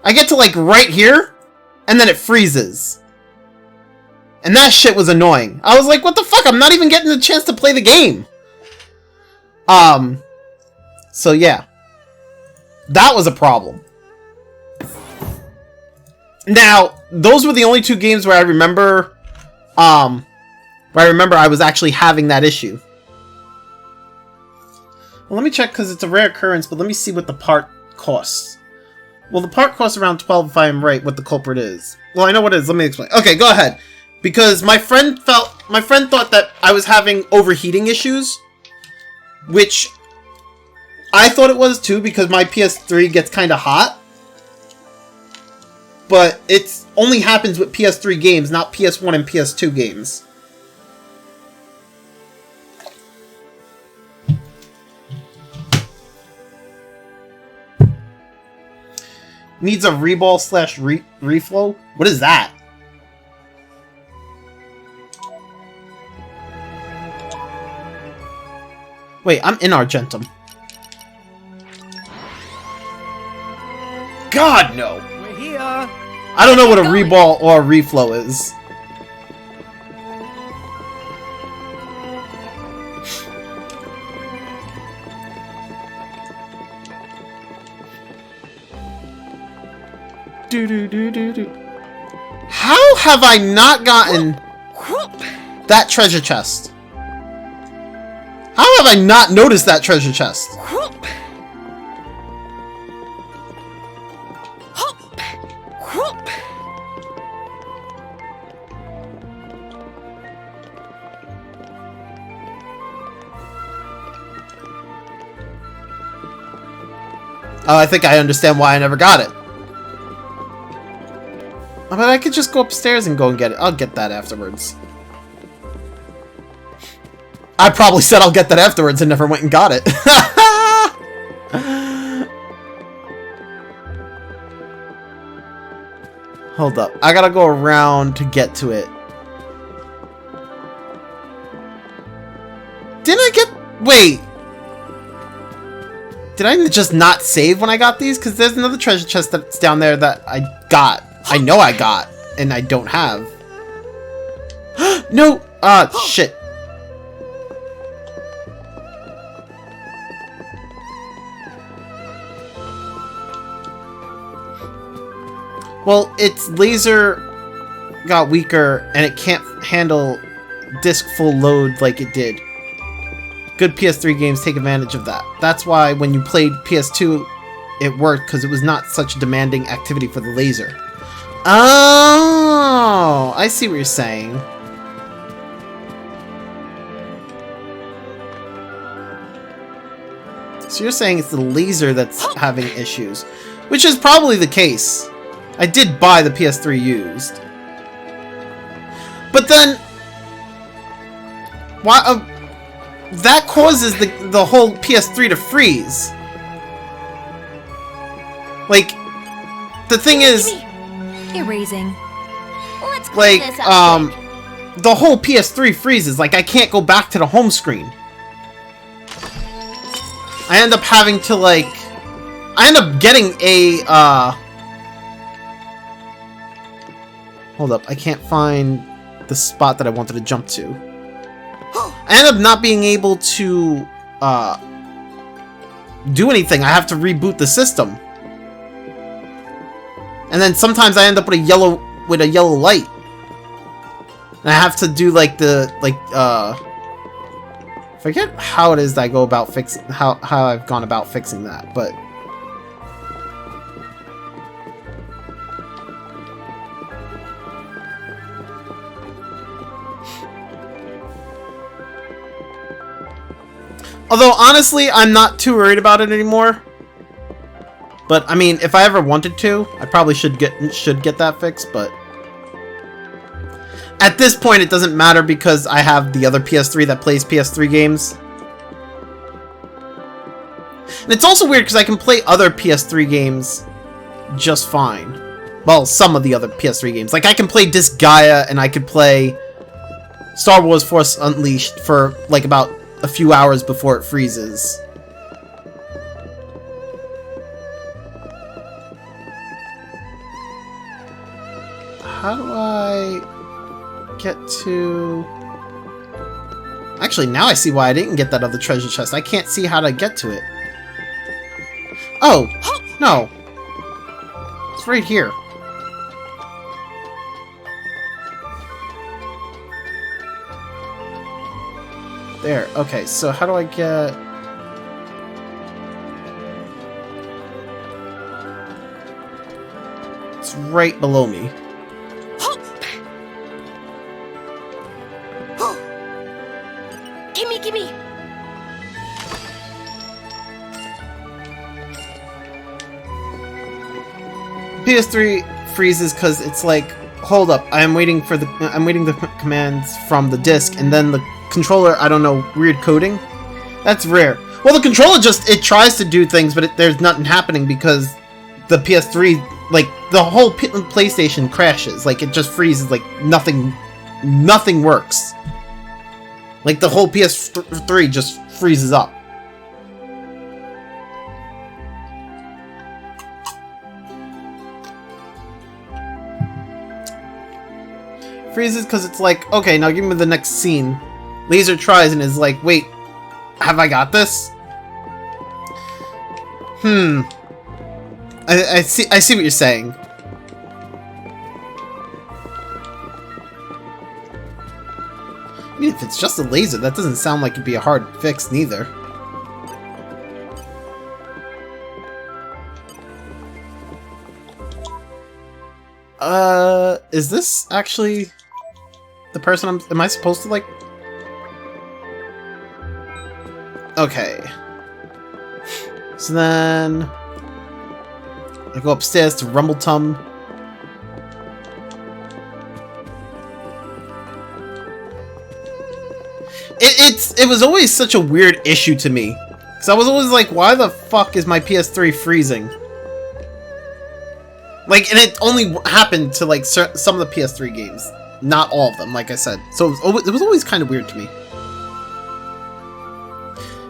I get to like right here, and then it freezes. And that shit was annoying. I was like, what the fuck? I'm not even getting the chance to play the game. So yeah. That was a problem. Now, those were the only two games where I remember, I was actually having that issue. Well, let me check, because it's a rare occurrence, but let me see what the part costs. Well, the part costs around 12 if I am right, what the culprit is. Well, I know what it is. Let me explain. Okay, go ahead. Because my friend thought that I was having overheating issues, which I thought it was too, because my PS3 gets kind of hot. But it only happens with PS3 games, not PS1 and PS2 games. Needs a reball slash reflow? What is that? Wait, I'm in Argentum. God, no! We're here. I don't know what a reball or a reflow is. How have I not gotten that treasure chest? How have I not noticed that treasure chest? Oh, I think I understand why I never got it. But I could just go upstairs and go and get it. I'll get that afterwards. I probably said I'll get that afterwards and never went and got it. Hold up. I gotta go around to get to it. Didn't I get... Wait. Did I just not save when I got these? Because there's another treasure chest that's down there that I got. I know I got. And I don't have. No! Shit. Well, its laser got weaker, and it can't handle disc full load like it did. Good PS3 games take advantage of that. That's why when you played PS2, it worked, because it was not such demanding activity for the laser. Oh, I see what you're saying. So you're saying it's the laser that's having issues, which is probably the case. I did buy the PS3 used. But then... why... that causes the whole PS3 to freeze. Like, the thing is... Erasing. Let's clean like, this up quick. the whole PS3 freezes. Like, I can't go back to the home screen. I end up having to, like... I end up getting a, hold up, I can't find the spot that I wanted to jump to. I end up not being able to, do anything. I have to reboot the system. And then sometimes I end up with a yellow light. And I have to do, like, forget how it is that I go about fixing, how I've gone about fixing that, but... Although, honestly, I'm not too worried about it anymore. But I mean, if I ever wanted to, I probably should get that fixed, but at this point it doesn't matter because I have the other PS3 that plays PS3 games. And it's also weird because I can play other PS3 games just fine. Well, some of the other PS3 games. Like, I can play Disgaea and I could play Star Wars Force Unleashed for, like, about a few hours before it freezes. How do I get to... Actually, now I see why I didn't get that other treasure chest. I can't see how to get to it. Oh! No! It's right here. There. Okay, so how do I get... It's right below me. Gimme, gimme! PS3 freezes because it's like, hold up, I'm waiting the commands from the disc, and then the controller, I don't know, weird coding. That's rare. Well, the controller it tries to do things, but there's nothing happening because the PS3, like, the whole PlayStation crashes. Like, it just freezes, like, nothing works. Like, the whole PS3 just freezes up. Freezes because it's like, okay, now give me the next scene. Laser tries and is like, wait, have I got this? I see what you're saying. I mean, if it's just a laser, that doesn't sound like it'd be a hard fix, neither. Is this actually the person am I supposed to, like... Okay. So then... I go upstairs to Rumbletum. It was always such a weird issue to me. Because I was always like, why the fuck is my PS3 freezing? Like, and it only happened to, like, some of the PS3 games. Not all of them, like I said. So it was always kind of weird to me.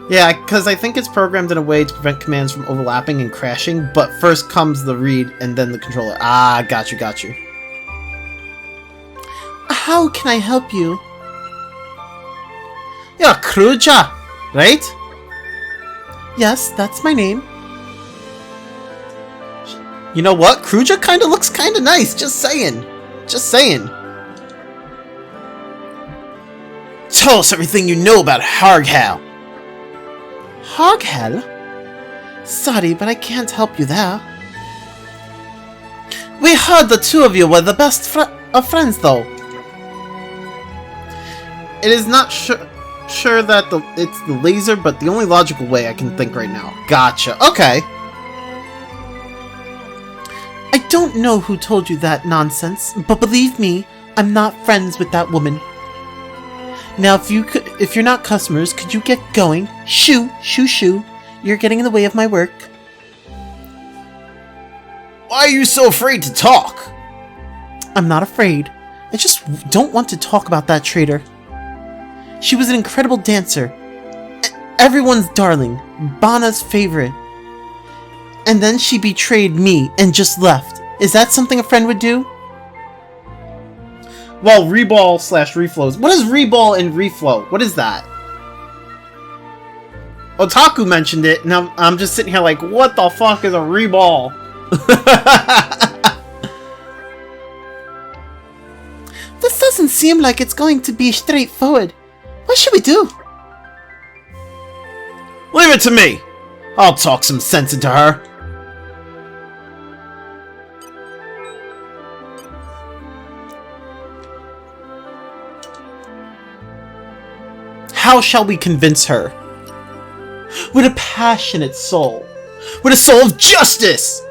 Yeah, because I think it's programmed in a way to prevent commands from overlapping and crashing, but first comes the read and then the controller. Ah, got you. How can I help you? You're Kruja, right? Yes, that's my name. You know what? Kruja kinda looks kinda nice, just saying. Just saying. Tell us everything you know about Harghal. Harghal? Sorry, but I can't help you there. We heard the two of you were the best of friends, though. It is not sure that it's the laser, but the only logical way I can think right now. Gotcha. Okay. I don't know who told you that nonsense, but believe me, I'm not friends with that woman. Now, if you're not customers, could you get going? Shoo. You're getting in the way of my work. Why are you so afraid to talk? I'm not afraid. I just don't want to talk about that traitor. She was an incredible dancer. Everyone's darling. Bana's favorite. And then she betrayed me and just left. Is that something a friend would do? Well, reball / reflows. What is reball and reflow? What is that? Otaku mentioned it, and I'm just sitting here like, what the fuck is a reball? This doesn't seem like it's going to be straightforward. What should we do? Leave it to me. I'll talk some sense into her. How shall we convince her? With a passionate soul. with a soul of justice!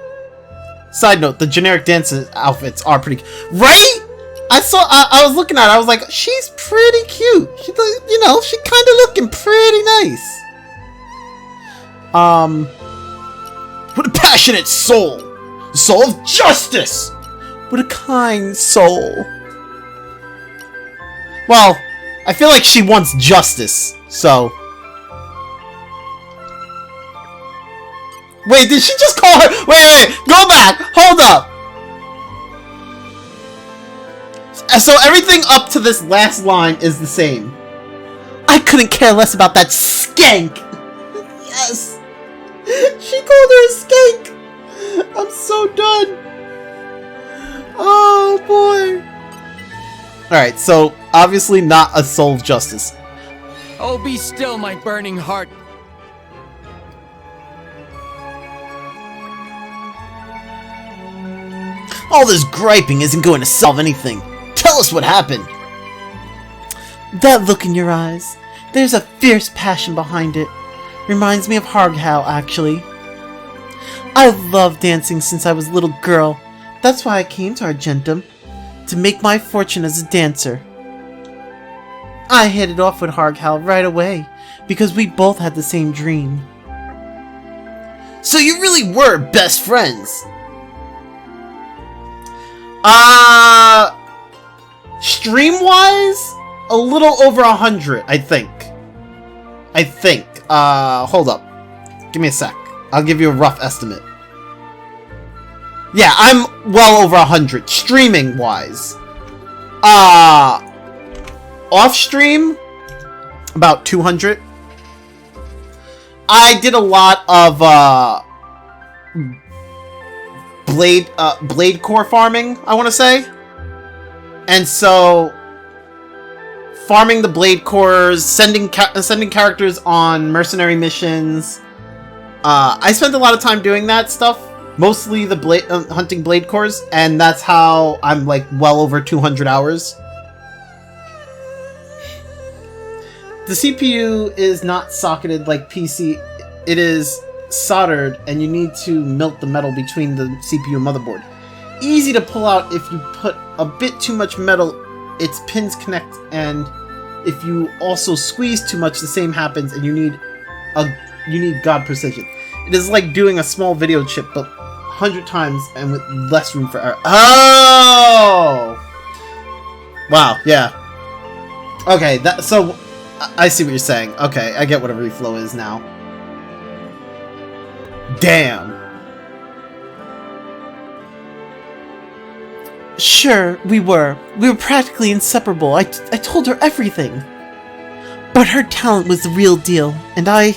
Side note, the generic dance outfits are pretty... Right? I was looking at her, I was like, she's pretty cute. She, you know, she kind of looking pretty nice. With a passionate soul. The soul of justice! With a kind soul. Well, I feel like she wants justice, so... Wait, did she just call her? Wait, go back! Hold up! So everything up to this last line is the same. I couldn't care less about that skank! Yes! She called her a skank! I'm so done! Oh boy! Alright, so obviously not a soul of justice. Oh, be still, my burning heart. All this griping isn't going to solve anything. Tell us what happened. That look in your eyes. There's a fierce passion behind it. Reminds me of Harghal, actually. I've loved dancing since I was a little girl. That's why I came to Argentum. To make my fortune as a dancer. I hit it off with Harghal right away. Because we both had the same dream. So you really were best friends? Stream-wise, a little over 100, I think. Hold up. Give me a sec. I'll give you a rough estimate. Yeah, I'm well over 100, streaming-wise. Off-stream, about 200. I did a lot of, blade core farming, I want to say. And so, farming the blade cores, sending characters on mercenary missions. I spent a lot of time doing that stuff, mostly the hunting blade cores, and that's how I'm like well over 200 hours. The CPU is not socketed like PC. It is soldered, and you need to melt the metal between the CPU and motherboard. Easy to pull out if you put a bit too much metal, its pins connect, and if you also squeeze too much, the same happens, and you need god precision. It is like doing a small video chip, but 100 times and with less room for error. Oh! Wow, yeah. Okay, so I see what you're saying. Okay, I get what a reflow is now. Damn. Sure, we were. We were practically inseparable. I told her everything. But her talent was the real deal, and I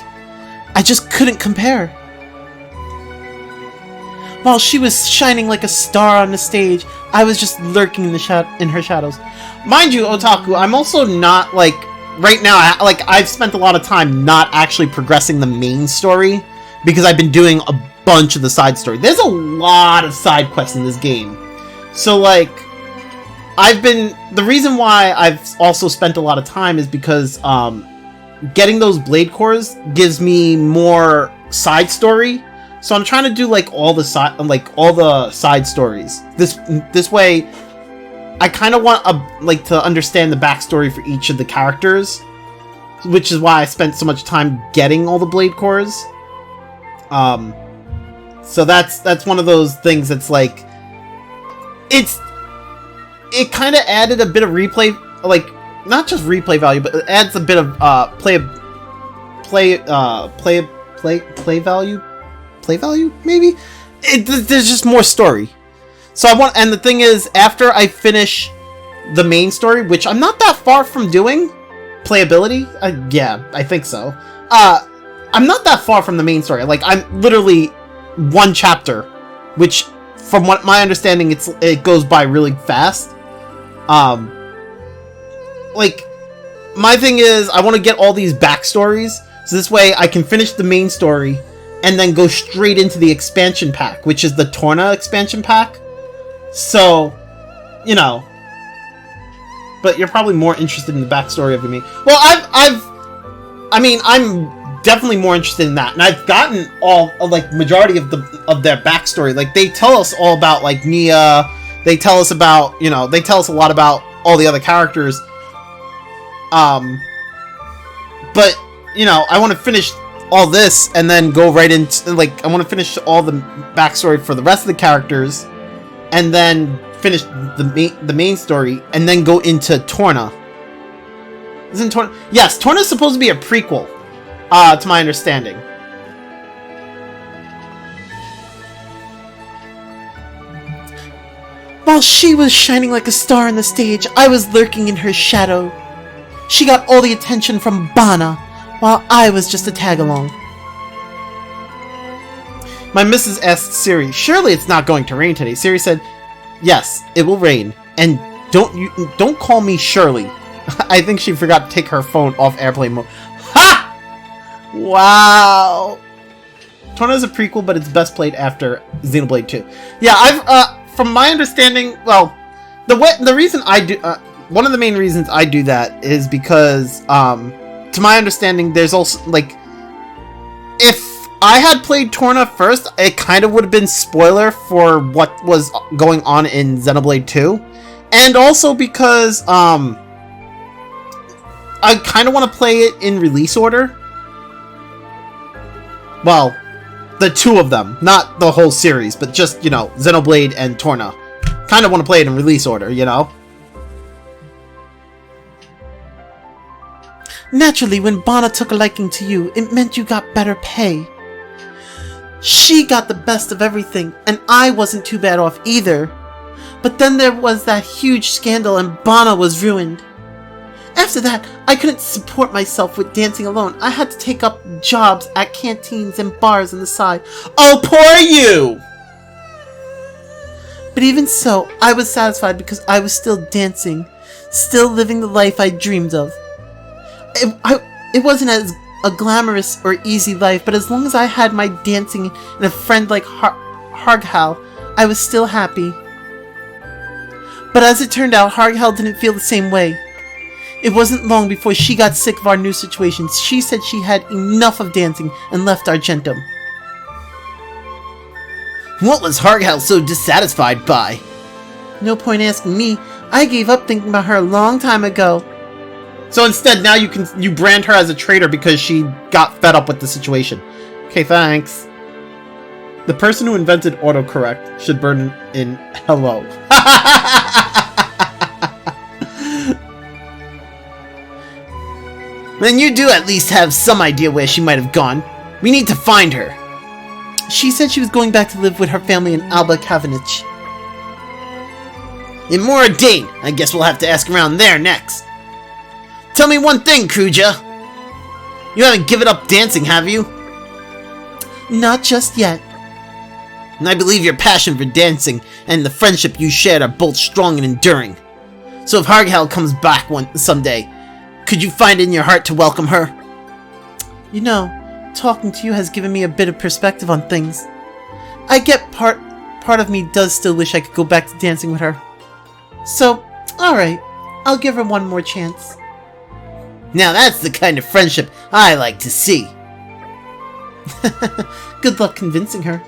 just couldn't compare. While she was shining like a star on the stage, I was just lurking in her shadows. Mind you, Otaku, I'm also not, like, right now, I've spent a lot of time not actually progressing the main story, because I've been doing a bunch of the side story. There's a lot of side quests in this game. So, like, the reason why I've also spent a lot of time is because, getting those blade cores gives me more side story. So I'm trying to do, like, all the side stories. This way, I kind of want, to understand the backstory for each of the characters. Which is why I spent so much time getting all the blade cores. So that's one of those things that's, like, it kind of added a bit of replay, like, not just replay value, but it adds a bit of play value, maybe. There's just more story. So and the thing is, after I finish the main story, which I'm not that far from doing, playability, yeah, I think so. I'm not that far from the main story. Like, I'm literally one chapter, which, from what my understanding, it goes by really fast. Like, my thing is, I want to get all these backstories, so this way I can finish the main story, and then go straight into the expansion pack, which is the Torna expansion pack. So, you know. But you're probably more interested in the backstory of the main. Well, I'm definitely more interested in that. And I've gotten all like majority of their backstory. Like they tell us all about like Nia. They tell us about, you know, they tell us a lot about all the other characters. But you know, I want to finish all this and then go right into like I want to finish all the backstory for the rest of the characters, and then finish the main story, and then go into Torna. Isn't Torna? Yes, Torna's supposed to be a prequel, to my understanding. While she was shining like a star on the stage, I was lurking in her shadow. She got all the attention from Bana, while I was just a tag-along. My missus asked Siri, surely it's not going to rain today. Siri said, yes, it will rain. And don't call me Shirley. I think she forgot to take her phone off airplane mode. Ha! Wow. Torna is a prequel, but it's best played after Xenoblade 2. Yeah, from my understanding, well, the reason I do, one of the main reasons I do that is because, to my understanding, there's also, like, if I had played Torna first, it kind of would have been spoiler for what was going on in Xenoblade 2. And also because, I kind of want to play it in release order. Well, the two of them, not the whole series, but just, you know, Xenoblade and Torna. Kind of want to play it in release order, you know? Naturally, when Bana took a liking to you, it meant you got better pay. She got the best of everything, and I wasn't too bad off either. But then there was that huge scandal and Bana was ruined. After that, I couldn't support myself with dancing alone. I had to take up jobs at canteens and bars on the side. Oh, poor you! But even so, I was satisfied because I was still dancing, still living the life I dreamed of. It wasn't as a glamorous or easy life, but as long as I had my dancing and a friend like Harghal, I was still happy. But as it turned out, Harghal didn't feel the same way. It wasn't long before she got sick of our new situation. She said she had enough of dancing and left Argentum. What was Harghal so dissatisfied by? No point asking me. I gave up thinking about her a long time ago. So instead, now you brand her as a traitor because she got fed up with the situation. Okay, thanks. The person who invented autocorrect should burn in hello. Then you do at least have some idea where she might have gone. We need to find her. She said she was going back to live with her family in Alba Kavanich. In Moradane, I guess we'll have to ask around there next. Tell me one thing, Kruja. You haven't given up dancing, have you? Not just yet. And I believe your passion for dancing and the friendship you shared are both strong and enduring. So if Harghal comes back someday, could you find it in your heart to welcome her? You know, talking to you has given me a bit of perspective on things. I get part of me does still wish I could go back to dancing with her. So, alright, I'll give her one more chance. Now that's the kind of friendship I like to see. Good luck convincing her.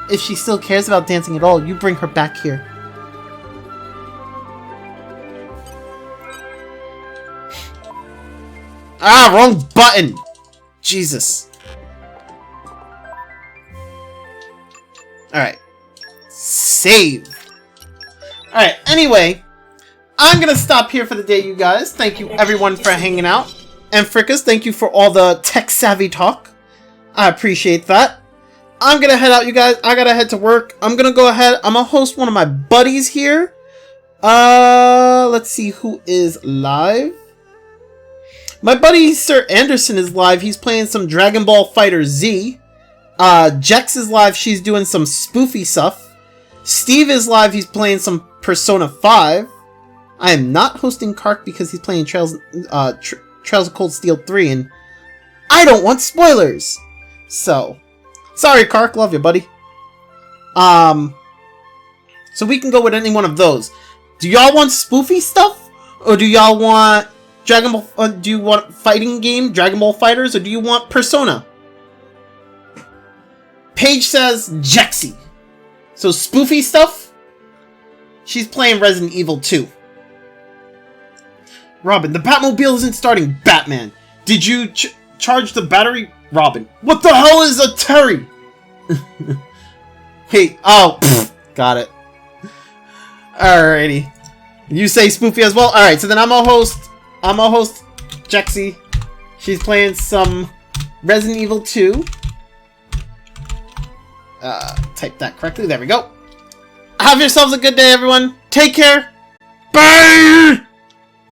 If she still cares about dancing at all, you bring her back here. Ah, wrong button! Jesus. Alright. Save. Alright, anyway. I'm gonna stop here for the day, you guys. Thank you, everyone, for hanging out. And Frickas, thank you for all the tech-savvy talk. I appreciate that. I'm gonna head out, you guys. I gotta head to work. I'm gonna go ahead. I'm gonna host one of my buddies here. Let's see who is live. My buddy Sir Anderson is live. He's playing some Dragon Ball Fighter Z. Jex is live. She's doing some spoofy stuff. Steve is live. He's playing some Persona 5. I am not hosting Kark because he's playing Trails of Cold Steel 3, and I don't want spoilers. So, sorry Kark, love you, buddy. So we can go with any one of those. Do y'all want spoofy stuff, or do y'all want Dragon Ball, do you want fighting game, Dragon Ball Fighters, or do you want Persona? Paige says Jexy. So spoofy stuff? She's playing Resident Evil 2. Robin, the Batmobile isn't starting. Batman, did you charge the battery? Robin, what the hell is a Terry? Hey, oh, got it. Alrighty. You say spoofy as well? Alright, so then I'm a host Jexy. She's playing some Resident Evil 2. Type that correctly. There we go. Have yourselves a good day, everyone. Take care. Bye!